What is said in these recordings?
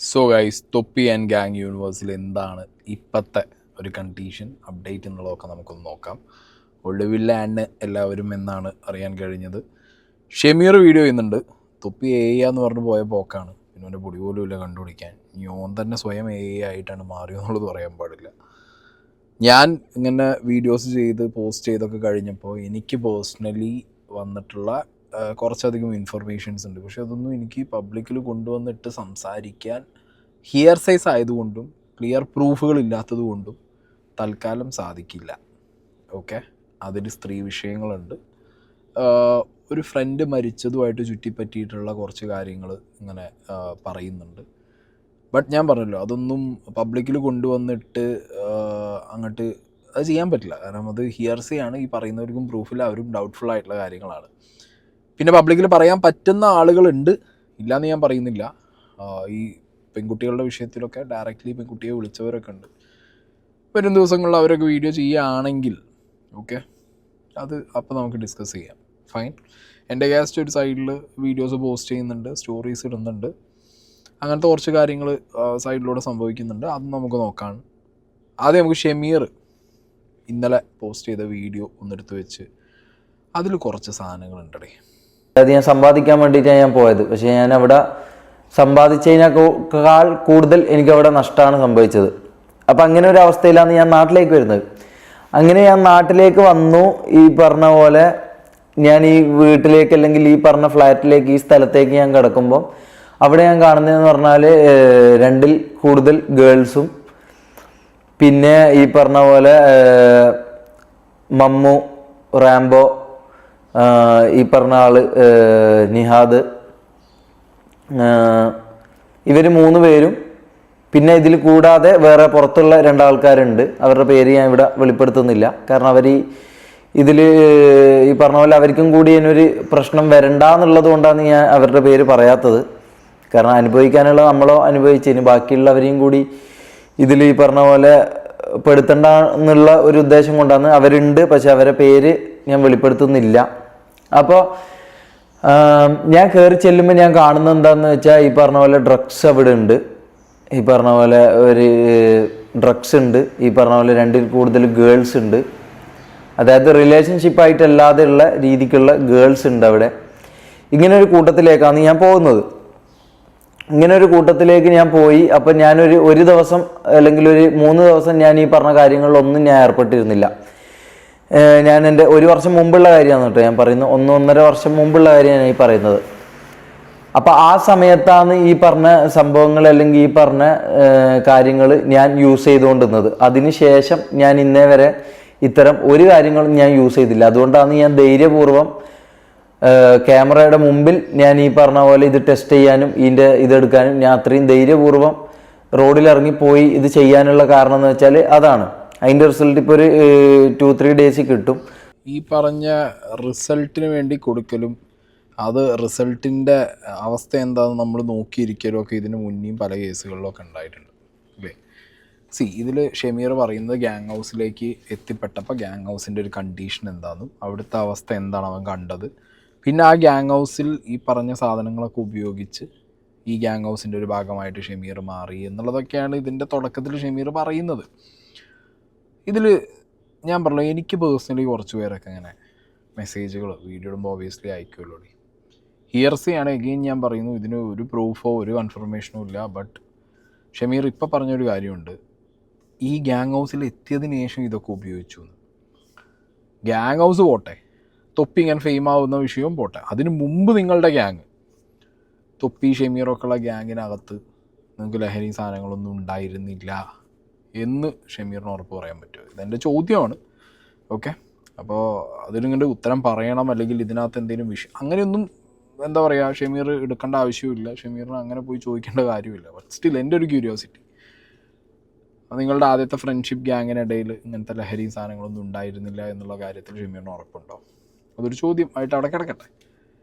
So guys തൊപ്പി and gang യൂണിവേഴ്സിൽ എന്താണ് ഇപ്പോഴത്തെ ഒരു കണ്ടീഷൻ അപ്ഡേറ്റ് എന്നുള്ളതൊക്കെ നമുക്കൊന്ന് നോക്കാം. ഒളിവില്ലാണ് എല്ലാവരും എന്നാണ് അറിയാൻ കഴിഞ്ഞത്. ഷെമീർ വീഡിയോ ചെയ്യുന്നുണ്ട്, തൊപ്പി എന്ന് പറഞ്ഞ് പോയ പോക്കാണ്. പിന്നെ അവൻ്റെ പൊടി പോലും ഇല്ല കണ്ടുപിടിക്കാൻ. ഓൻ തന്നെ സ്വയം ആയിട്ടാണ് മാറിയെന്നുള്ളത് പറയാൻ പാടില്ല. ഞാൻ ഇങ്ങനെ വീഡിയോസ് ചെയ്ത് പോസ്റ്റ് ചെയ്തൊക്കെ കഴിഞ്ഞപ്പോൾ എനിക്ക് പേഴ്സണലി വന്നിട്ടുള്ള കുറച്ചധികം ഇൻഫർമേഷൻസ് ഉണ്ട്. പക്ഷെ അതൊന്നും എനിക്ക് പബ്ലിക്കിൽ കൊണ്ടുവന്നിട്ട് സംസാരിക്കാൻ ഹിയർ സൈസ് ആയതുകൊണ്ടും ക്ലിയർ പ്രൂഫുകൾ ഇല്ലാത്തത് കൊണ്ടും തൽക്കാലം സാധിക്കില്ല. ഓക്കെ, അതിന് സ്ത്രീ വിഷയങ്ങളുണ്ട്. ഒരു ഫ്രണ്ട് മരിച്ചതുമായിട്ട് ചുറ്റിപ്പറ്റിയിട്ടുള്ള കുറച്ച് കാര്യങ്ങൾ ഇങ്ങനെ പറയുന്നുണ്ട്. ബട്ട് ഞാൻ പറഞ്ഞല്ലോ, അതൊന്നും പബ്ലിക്കിൽ കൊണ്ടുവന്നിട്ട് അങ്ങോട്ട് അത് ചെയ്യാൻ പറ്റില്ല. കാരണം അത് ഹിയർസേ ആണ്. ഈ പറയുന്നവർക്കും പ്രൂഫില്ല, അവരും ഡൗട്ട്ഫുൾ ആയിട്ടുള്ള കാര്യങ്ങളാണ്. പിന്നെ പബ്ലിക്കിൽ പറയാൻ പറ്റുന്ന ആളുകളുണ്ട്, ഇല്ലയെന്ന് ഞാൻ പറയുന്നില്ല. ഈ പെൺകുട്ടികളുടെ വിഷയത്തിലൊക്കെ ഡയറക്റ്റ്ലി പെൺകുട്ടിയെ വിളിച്ചവരൊക്കെ ഉണ്ട്. വരും ദിവസങ്ങളിൽ അവരൊക്കെ വീഡിയോ ചെയ്യുകയാണെങ്കിൽ ഓക്കെ, അത് അപ്പോൾ നമുക്ക് ഡിസ്കസ് ചെയ്യാം. ഫൈൻ. എൻ്റെ ഗാസ്റ്റ് ഒരു സൈഡിൽ വീഡിയോസ് പോസ്റ്റ് ചെയ്യുന്നുണ്ട്, സ്റ്റോറീസ് ഇടുന്നുണ്ട്, അങ്ങനത്തെ കുറച്ച് കാര്യങ്ങൾ സൈഡിലൂടെ സംഭവിക്കുന്നുണ്ട്. അത് നമുക്ക് നോക്കാം. ആദ്യം നമുക്ക് ഷെമീർ ഇന്നലെ പോസ്റ്റ് ചെയ്ത വീഡിയോ ഒന്നെടുത്ത് വെച്ച് അതിൽ കുറച്ച് സാധനങ്ങളുണ്ടേ. അത് ഞാൻ സമ്പാദിക്കാൻ വേണ്ടിയിട്ടാണ് ഞാൻ പോയത്. പക്ഷേ ഞാൻ അവിടെ സമ്പാദിച്ചതിനേക്കാൾ കൂടുതൽ എനിക്കവിടെ നഷ്ടമാണ് സംഭവിച്ചത്. അപ്പം അങ്ങനെ ഒരു അവസ്ഥയിലാണ് ഞാൻ നാട്ടിലേക്ക് വരുന്നത്. അങ്ങനെ ഞാൻ നാട്ടിലേക്ക് വന്നു. ഈ പറഞ്ഞ പോലെ ഞാൻ ഈ വീട്ടിലേക്ക് അല്ലെങ്കിൽ ഈ പറഞ്ഞ ഫ്ലാറ്റിലേക്ക്, ഈ സ്ഥലത്തേക്ക് ഞാൻ കിടക്കുമ്പോൾ അവിടെ ഞാൻ കാണുന്നതെന്ന് പറഞ്ഞാൽ 2ൽ കൂടുതൽ ഗേൾസും, പിന്നെ ഈ പറഞ്ഞ പോലെ മമ്മു, റാംബോ, ഈ പറഞ്ഞ ആള് നിഹാദ്, ഇവർ 3 പേരും, പിന്നെ ഇതിൽ കൂടാതെ വേറെ പുറത്തുള്ള 2 ആൾക്കാരുണ്ട്. അവരുടെ പേര് ഞാൻ ഇവിടെ വെളിപ്പെടുത്തുന്നില്ല. കാരണം അവർ ഇതിൽ ഈ പറഞ്ഞ പോലെ അവർക്കും കൂടി ഇതിനൊരു പ്രശ്നം വരണ്ട എന്നുള്ളത് കൊണ്ടാണ് ഞാൻ അവരുടെ പേര് പറയാത്തത്. കാരണം അനുഭവിക്കാനുള്ള നമ്മളോ അനുഭവിച്ചതിന് ബാക്കിയുള്ളവരെയും കൂടി ഇതിൽ ഈ പറഞ്ഞ പോലെ പെടുത്തണ്ട എന്നുള്ള ഒരു ഉദ്ദേശം കൊണ്ടാണ് അവരുണ്ട്. പക്ഷെ അവരെ പേര് ഞാൻ വെളിപ്പെടുത്തുന്നില്ല. അപ്പോൾ ഞാൻ കയറി ചെല്ലുമ്പോൾ ഞാൻ കാണുന്നത് എന്താണെന്ന് വെച്ചാൽ, ഈ പറഞ്ഞ പോലെ ഡ്രഗ്സ് അവിടെ ഉണ്ട്. ഈ പറഞ്ഞ പോലെ ഒരു ഡ്രഗ്സ് ഉണ്ട്. ഈ പറഞ്ഞ പോലെ 2ൽ കൂടുതൽ ഗേൾസ് ഉണ്ട്. അതായത് റിലേഷൻഷിപ്പായിട്ടല്ലാതെ ഉള്ള രീതിക്കുള്ള ഗേൾസ് ഉണ്ട് അവിടെ. ഇങ്ങനൊരു കൂട്ടത്തിലേക്കാണ് ഞാൻ പോകുന്നത്. ഇങ്ങനൊരു കൂട്ടത്തിലേക്ക് ഞാൻ പോയി. അപ്പം ഞാനൊരു ദിവസം അല്ലെങ്കിൽ ഒരു 3 ദിവസം ഞാൻ ഈ പറഞ്ഞ കാര്യങ്ങളിലൊന്നും ഞാൻ ഏർപ്പെട്ടിരുന്നില്ല. ഞാൻ എൻ്റെ 1 വർഷം മുമ്പുള്ള കാര്യമാണ് കേട്ടോ ഞാൻ പറയുന്നത്. 1-1.5 വർഷം മുമ്പുള്ള കാര്യമാണ് ഈ പറയുന്നത്. അപ്പം ആ സമയത്താണ് ഈ പറഞ്ഞ സംഭവങ്ങൾ അല്ലെങ്കിൽ ഈ പറഞ്ഞ കാര്യങ്ങൾ ഞാൻ യൂസ് ചെയ്തുകൊണ്ടിരുന്നത്. അതിനുശേഷം ഞാൻ ഇന്നേ വരെ ഇത്തരം ഒരു കാര്യങ്ങളും ഞാൻ യൂസ് ചെയ്തില്ല. അതുകൊണ്ടാണ് ഞാൻ ധൈര്യപൂർവ്വം ക്യാമറയുടെ മുമ്പിൽ ഞാൻ ഈ പറഞ്ഞ പോലെ ഇത് ടെസ്റ്റ് ചെയ്യാനും ഇതിൻ്റെ ഇതെടുക്കാനും ഞാൻ അത്രയും ധൈര്യപൂർവ്വം റോഡിലിറങ്ങിപ്പോയി ഇത് ചെയ്യാനുള്ള കാരണം എന്ന് വെച്ചാൽ അതാണ്. അതിൻ്റെ റിസൾട്ട് ഇപ്പോൾ ഒരു 2-3 ഡേയ്സിൽ കിട്ടും. ഈ പറഞ്ഞ റിസൾട്ടിന് വേണ്ടി കൊടുക്കലും അത് റിസൾട്ടിൻ്റെ അവസ്ഥ എന്താണെന്ന് നമ്മൾ നോക്കിയിരിക്കലും ഒക്കെ ഇതിന് മുന്നേയും പല കേസുകളിലൊക്കെ ഉണ്ടായിട്ടുണ്ട് അല്ലേ. ഇതിൽ ഷെമീർ പറയുന്നത് ഗ്യാങ് ഹൗസിലേക്ക് എത്തിപ്പെട്ടപ്പോൾ ഗ്യാങ് ഹൗസിൻ്റെ ഒരു കണ്ടീഷൻ എന്താണെന്നും അവിടുത്തെ അവസ്ഥ എന്താണ് അവൻ കണ്ടത്, പിന്നെ ആ ഗ്യാങ് ഹൗസിൽ ഈ പറഞ്ഞ സാധനങ്ങളൊക്കെ ഉപയോഗിച്ച് ഈ ഗ്യാങ് ഹൗസിൻ്റെ ഒരു ഭാഗമായിട്ട് ഷെമീർ മാറി എന്നുള്ളതൊക്കെയാണ് ഇതിൻ്റെ തുടക്കത്തിൽ ഷെമീർ പറയുന്നത്. ഇതിൽ ഞാൻ പറഞ്ഞു, എനിക്ക് പേഴ്സണലി കുറച്ച് പേരൊക്കെ ഇങ്ങനെ മെസ്സേജുകൾ വീഡിയോ ഇടുമ്പോൾ ഒബിയസ്ലി അയക്കുമല്ലോ. ഹിയർസി ആണ്. എഗെയിൻ ഞാൻ പറയുന്നു, ഇതിന് ഒരു പ്രൂഫോ ഒരു കൺഫർമേഷനോ ഇല്ല. ബട്ട് ഷമീർ ഇപ്പോൾ പറഞ്ഞൊരു കാര്യമുണ്ട്, ഈ ഗ്യാങ് ഹൗസിൽ എത്തിയതിന് ശേഷം ഇതൊക്കെ ഉപയോഗിച്ചു എന്ന്. ഗ്യാങ് ഹൗസ് പോട്ടെ, തൊപ്പി ഇങ്ങനെ ഫെയിം ആവുന്ന വിഷയവും പോട്ടെ, അതിന് മുമ്പ് നിങ്ങളുടെ ഗ്യാങ് തൊപ്പി ഷമീറൊക്കെ ഉള്ള ഗ്യാങ്ങിനകത്ത് നിങ്ങൾക്ക് ലഹരി സാധനങ്ങളൊന്നും ഉണ്ടായിരുന്നില്ല എന്ന് ഷമീറിന് ഉറപ്പ് പറയാൻ പറ്റുമോ? ഇതെൻ്റെ ചോദ്യമാണ്. ഓക്കെ, അപ്പോൾ അതിനിങ്ങോട്ട് ഉത്തരം പറയണം, അല്ലെങ്കിൽ ഇതിനകത്ത് എന്തെങ്കിലും വിഷയം അങ്ങനെയൊന്നും എന്താ പറയുക ഷമീർ എടുക്കേണ്ട ആവശ്യമില്ല. ഷമീറിന് അങ്ങനെ പോയി ചോദിക്കേണ്ട കാര്യമില്ല. ബട്ട് സ്റ്റിൽ എൻ്റെ ഒരു ക്യൂരിയോസിറ്റി, നിങ്ങളുടെ ആദ്യത്തെ ഫ്രണ്ട്ഷിപ്പ് ഗ്യാങ്ങിനിടയിൽ ഇങ്ങനത്തെ ലഹരി സാധനങ്ങളൊന്നും ഉണ്ടായിരുന്നില്ല എന്നുള്ള കാര്യത്തിൽ ഷമീറിന് ഉറപ്പുണ്ടോ? അതൊരു ചോദ്യം ആയിട്ട് അവിടെ കിടക്കട്ടെ.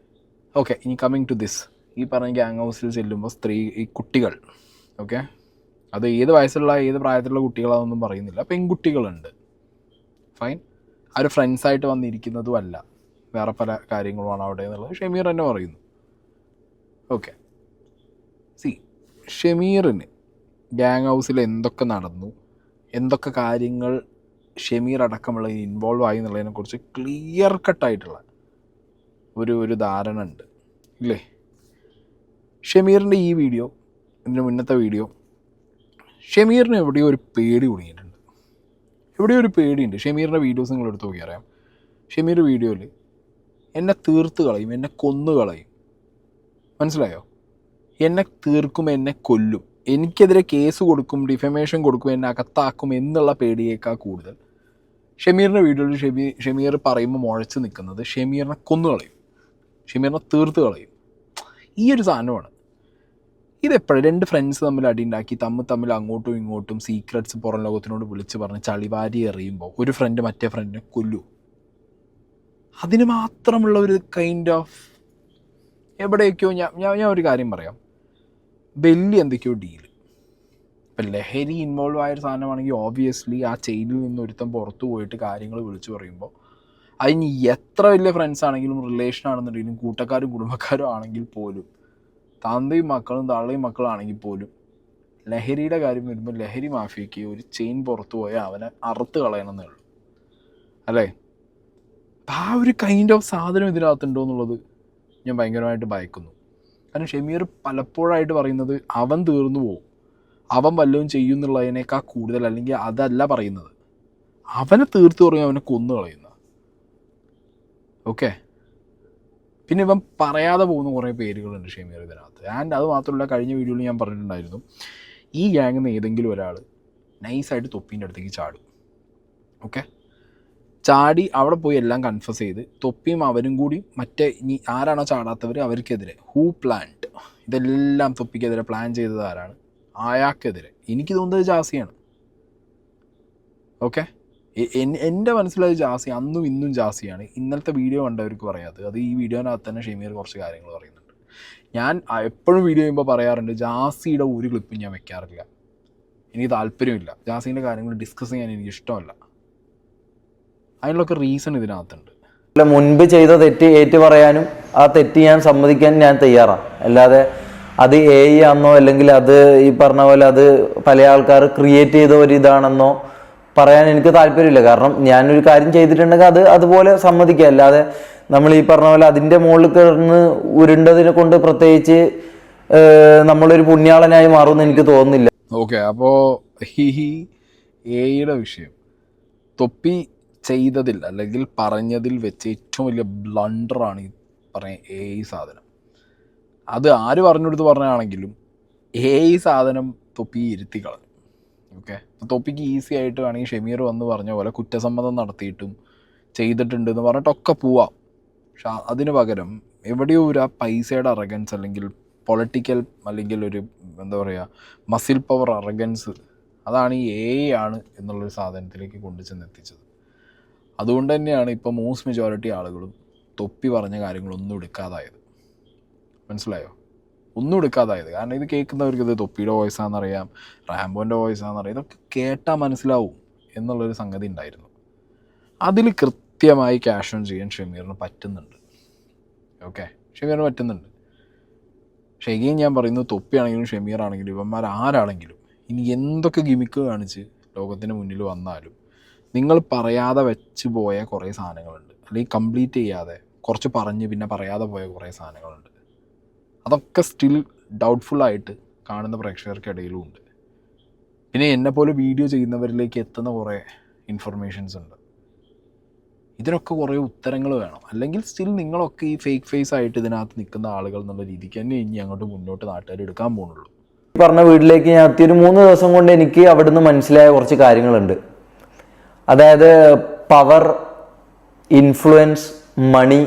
ഓക്കെ, ഇനി കമ്മിങ് ടു ദിസ്, ഈ പറഞ്ഞ ഗ്യാങ് ഹൗസിൽ ചെല്ലുമ്പോൾ ഈ കുട്ടികൾ, ഓക്കെ, അത് ഏത് വയസ്സുള്ള ഏത് പ്രായത്തിലുള്ള കുട്ടികളാണെന്നൊന്നും പറയുന്നില്ല, പെൺകുട്ടികളുണ്ട്. ഫൈൻ, അവർ ഫ്രണ്ട്സായിട്ട് വന്നിരിക്കുന്നതും അല്ല, വേറെ പല കാര്യങ്ങളുമാണ് അവിടെ എന്നുള്ളത് ഷമീർ തന്നെ പറയുന്നു. ഓക്കെ, ഷമീറിന് ഗ്യാങ് ഹൗസിൽ എന്തൊക്കെ നടന്നു, എന്തൊക്കെ കാര്യങ്ങൾ ഷമീർ അടക്കമുള്ള ഇൻവോൾവ് ആയി എന്നുള്ളതിനെക്കുറിച്ച് ക്ലിയർ കട്ടായിട്ടുള്ള ഒരു ധാരണ ഉണ്ട് ഇല്ലേ? ഷമീറിൻ്റെ ഈ വീഡിയോ, ഇതിന് മുന്നത്തെ വീഡിയോ, ഷമീറിന് എവിടെയോ ഒരു പേടി കുടുങ്ങിയിട്ടുണ്ട്. എവിടെയോ ഒരു പേടിയുണ്ട്. ഷമീറിൻ്റെ വീഡിയോസ് നിങ്ങൾ എടുത്ത് നോക്കി അറിയാം. ഷമീർ വീഡിയോയിൽ എന്നെ തീർത്ത് കളയും, എന്നെ കൊന്നു കളയും, മനസ്സിലായോ? എന്നെ തീർക്കും, എന്നെ കൊല്ലും, എനിക്കെതിരെ കേസ് കൊടുക്കും, ഡിഫമേഷൻ കൊടുക്കും, എന്നെ അകത്താക്കും എന്നുള്ള പേടിയേക്കാൾ കൂടുതൽ ഷമീറിൻ്റെ വീഡിയോയിൽ ഷമീർ പറയുമ്പോൾ മുഴച്ച് നിൽക്കുന്നത് ഷമീറിനെ കൊന്നു കളയും, ഷമീറിനെ തീർത്ത് കളയും. ഈ ഒരു സാധനമാണ്. ഇതെപ്പോഴും രണ്ട് ഫ്രണ്ട്സ് തമ്മിൽ അടിയുണ്ടാക്കി തമ്മിൽ അങ്ങോട്ടും ഇങ്ങോട്ടും സീക്രട്സ് പുറം ലോകത്തിനോട് വിളിച്ച് പറഞ്ഞ് ചളിവാരി എറിയുമ്പോൾ ഒരു ഫ്രണ്ട് മറ്റേ ഫ്രണ്ടിനെ കൊല്ലൂ. അതിന് മാത്രമുള്ള ഒരു കൈൻഡ് ഓഫ് എവിടെയൊക്കെയോ ഞാൻ ഒരു കാര്യം പറയാം, വലിയ എന്തൊക്കെയോ ഡീല്. ഇപ്പം ലഹരി ഇൻവോൾവ് ആയൊരു സാധനമാണെങ്കിൽ ഓബ്വിയസ്ലി ആ ചെയിനിൽ നിന്ന് ഒരുത്തം പുറത്തു പോയിട്ട് കാര്യങ്ങൾ വിളിച്ചു പറയുമ്പോൾ അതിന് എത്ര വലിയ ഫ്രണ്ട്സ് ആണെങ്കിലും റിലേഷൻ ആണെന്നുണ്ടെങ്കിലും കൂട്ടക്കാരും കുടുംബക്കാരും ആണെങ്കിൽ പോലും തന്തയും മക്കളും തള്ളയും മക്കളാണെങ്കിൽ പോലും ലഹരിയുടെ കാര്യം വരുമ്പോൾ ലഹരി മാഫിയയ്ക്ക് ഒരു ചെയിൻ പുറത്തു പോയാൽ അവനെ അറുത്ത് കളയണമെന്നേ ഉള്ളൂ അല്ലേ? ആ ഒരു കൈൻഡ് ഓഫ് സാധനം ഇതിനകത്തുണ്ടോ എന്നുള്ളത് ഞാൻ ഭയങ്കരമായിട്ട് ഭയക്കുന്നു. കാരണം ഷമീർ പലപ്പോഴായിട്ട് പറയുന്നത് അവൻ തീർന്നു പോകും, അവൻ വല്ലതും ചെയ്യുന്നുള്ളതിനേക്കാൾ കൂടുതൽ, അല്ലെങ്കിൽ അതല്ല പറയുന്നത്, അവനെ തീർത്ത് പറയും, അവനെ കൊന്നു കളയുന്ന. ഓക്കെ, പിന്നെ ഇവൻ പറയാതെ പോകുന്ന കുറേ പേരുകളുണ്ട് ഷമീർ ഇതിനകത്ത്. ആൻഡ് അത് മാത്രമല്ല, കഴിഞ്ഞ വീഡിയോയിൽ ഞാൻ പറഞ്ഞിട്ടുണ്ടായിരുന്നു, ഈ ഗ്യാങ്ങിൽ നിന്ന് ഏതെങ്കിലും ഒരാൾ നൈസായിട്ട് തൊപ്പീൻ്റെ അടുത്തേക്ക് ചാടും. ഓക്കെ, ചാടി അവിടെ പോയി എല്ലാം കൺഫസ് ചെയ്ത് തൊപ്പിയും അവരും കൂടി മറ്റേ ഇനി ആരാണോ ചാടാത്തവർ അവർക്കെതിരെ പ്ലാൻഡ് ഇതെല്ലാം തൊപ്പിക്കെതിരെ പ്ലാൻ ചെയ്തത് ആരാണ്? അയാൾക്കെതിരെ. എനിക്ക് തോന്നുന്നത് ജാസിയാണ്. ഓക്കെ, എൻ്റെ മനസ്സിലത് ജാസി, അന്നും ഇന്നും ജാസിയാണ്. ഇന്നലത്തെ വീഡിയോ കണ്ടവർക്ക് പറയാത്തത് അത് ഈ വീഡിയോനകത്ത് തന്നെ ഷമീർ കുറച്ച് കാര്യങ്ങൾ പറയുന്നുണ്ട്. ഞാൻ എപ്പോഴും വീഡിയോ ചെയ്യുമ്പോൾ പറയാറുണ്ട്, ജാസിയുടെ ഒരു ക്ലിപ്പും ഞാൻ വെക്കാറില്ല, എനിക്ക് താല്പര്യമില്ല. ജാസീൻ്റെ കാര്യങ്ങൾ ഡിസ്കസ് ചെയ്യാൻ എനിക്ക് ഇഷ്ടമല്ല. അതിനുള്ളൊക്കെ റീസൺ ഇതിനകത്തുണ്ട്. മുൻപ് ചെയ്ത തെറ്റ് ഏറ്റു പറയാനും ആ തെറ്റ് ഞാൻ സമ്മതിക്കാൻ ഞാൻ തയ്യാറാണ്. അല്ലാതെ അത് ആണെന്നോ അല്ലെങ്കിൽ അത് ഈ പറഞ്ഞ പോലെ അത് പല ആൾക്കാർ ക്രിയേറ്റ് ചെയ്ത ഒരു ഇതാണെന്നോ പറയാൻ എനിക്ക് താല്പര്യമില്ല. കാരണം ഞാനൊരു കാര്യം ചെയ്തിട്ടുണ്ടെങ്കിൽ അത് അതുപോലെ സമ്മതിക്കുക. അല്ലാതെ നമ്മൾ ഈ പറഞ്ഞ പോലെ അതിൻ്റെ മുകളിൽ കിടന്ന് ഉരുണ്ടതിനെ കൊണ്ട് പ്രത്യേകിച്ച് നമ്മളൊരു പുണ്യാളനായി മാറുമെന്ന് എനിക്ക് തോന്നുന്നില്ല. ഓക്കെ, അപ്പോൾ ഈ എയുടെ വിഷയം തൊപ്പി ചെയ്തതിൽ അല്ലെങ്കിൽ പറഞ്ഞതിൽ വെച്ച് ഏറ്റവും വലിയ ബ്ലണ്ടറാണ് ഈ പറഞ്ഞ സാധനം. അത് ആര് പറഞ്ഞു കൊടുത്ത് പറഞ്ഞാണെങ്കിലും സാധനം തൊപ്പി ഇരുത്തി കളഞ്ഞു. ഓക്കെ, തൊപ്പിക്ക് ഈസി ആയിട്ട് വേണമെങ്കിൽ ഷമീർ വന്ന് പറഞ്ഞ പോലെ കുറ്റസമ്മതം നടത്തിയിട്ടും ചെയ്തിട്ടുണ്ട് എന്ന് പറഞ്ഞിട്ടൊക്കെ പോവാം. പക്ഷെ അതിന് പകരം എവിടെയോ ഒരു ആ പൈസയുടെ അറഗൻസ് അല്ലെങ്കിൽ പൊളിറ്റിക്കൽ അല്ലെങ്കിൽ ഒരു എന്താ പറയുക മസിൽ പവർ അറഗൻസ്, അതാണ് ഈ ആണ് എന്നുള്ളൊരു സാധനത്തിലേക്ക് കൊണ്ടുചെന്ന് എത്തിച്ചത്. അതുകൊണ്ട് തന്നെയാണ് ഇപ്പോൾ മോസ്റ്റ് മെജോറിറ്റി ആളുകളും തൊപ്പി പറഞ്ഞ കാര്യങ്ങളൊന്നും എടുക്കാതായത്. മനസ്സിലായോ? ഒന്നും എടുക്കാതായത്. കാരണം ഇത് കേൾക്കുന്നവർക്ക് ഇത് തൊപ്പിയുടെ വോയിസ് ആണെന്നറിയാം, റാംബോൻ്റെ വോയിസ് ആണെന്നറിയാം, ഇതൊക്കെ കേട്ടാൽ മനസ്സിലാവും എന്നുള്ളൊരു സംഗതി ഉണ്ടായിരുന്നു. അതിൽ കൃത്യമായി ക്യാഷ് ഓൺ ചെയ്യാൻ ഷമീറിന് പറ്റുന്നുണ്ട്. ഓക്കെ, ഷമീറിന് പറ്റുന്നുണ്ട്. പക്ഷേ എഗെയിൻ ഞാൻ പറയുന്നത്, തൊപ്പിയാണെങ്കിലും ഷമീർ ആണെങ്കിലും ഇവന്മാർ ആരാണെങ്കിലും ഇനി എന്തൊക്കെ ഗിമിക്ക് കാണിച്ച് ലോകത്തിന് മുന്നിൽ വന്നാലും നിങ്ങൾ പറയാതെ വെച്ച് പോയ കുറേ സാധനങ്ങളുണ്ട്, അല്ലെങ്കിൽ കംപ്ലീറ്റ് ചെയ്യാതെ കുറച്ച് പറഞ്ഞ് പിന്നെ പറയാതെ പോയ കുറേ സാധനങ്ങളുണ്ട്. അതൊക്കെ സ്റ്റിൽ ഡൗട്ട്ഫുള്ളായിട്ട് കാണുന്ന പ്രേക്ഷകർക്കിടയിലും ഉണ്ട്. പിന്നെ എന്നെപ്പോലെ വീഡിയോ ചെയ്യുന്നവരിലേക്ക് എത്തുന്ന കുറേ ഇൻഫർമേഷൻസ് ഉണ്ട്. ഇതിനൊക്കെ കുറേ ഉത്തരങ്ങൾ വേണം. അല്ലെങ്കിൽ സ്റ്റിൽ നിങ്ങളൊക്കെ ഈ ഫേക്ക് ഫേസ് ആയിട്ട് ഇതിനകത്ത് നിൽക്കുന്ന ആളുകൾ എന്നുള്ള രീതിക്ക് തന്നെ ഇനി അങ്ങോട്ട് മുന്നോട്ട് നാട്ടുകാർ എടുക്കാൻ പോകുന്നുള്ളൂ. പറഞ്ഞ വീട്ടിലേക്ക് ഞാൻ എത്തിയൊരു 3 ദിവസം കൊണ്ട് എനിക്ക് അവിടുന്ന് മനസ്സിലായ കുറച്ച് കാര്യങ്ങളുണ്ട്. അതായത് പവർ, ഇൻഫ്ലുവൻസ്, മണി,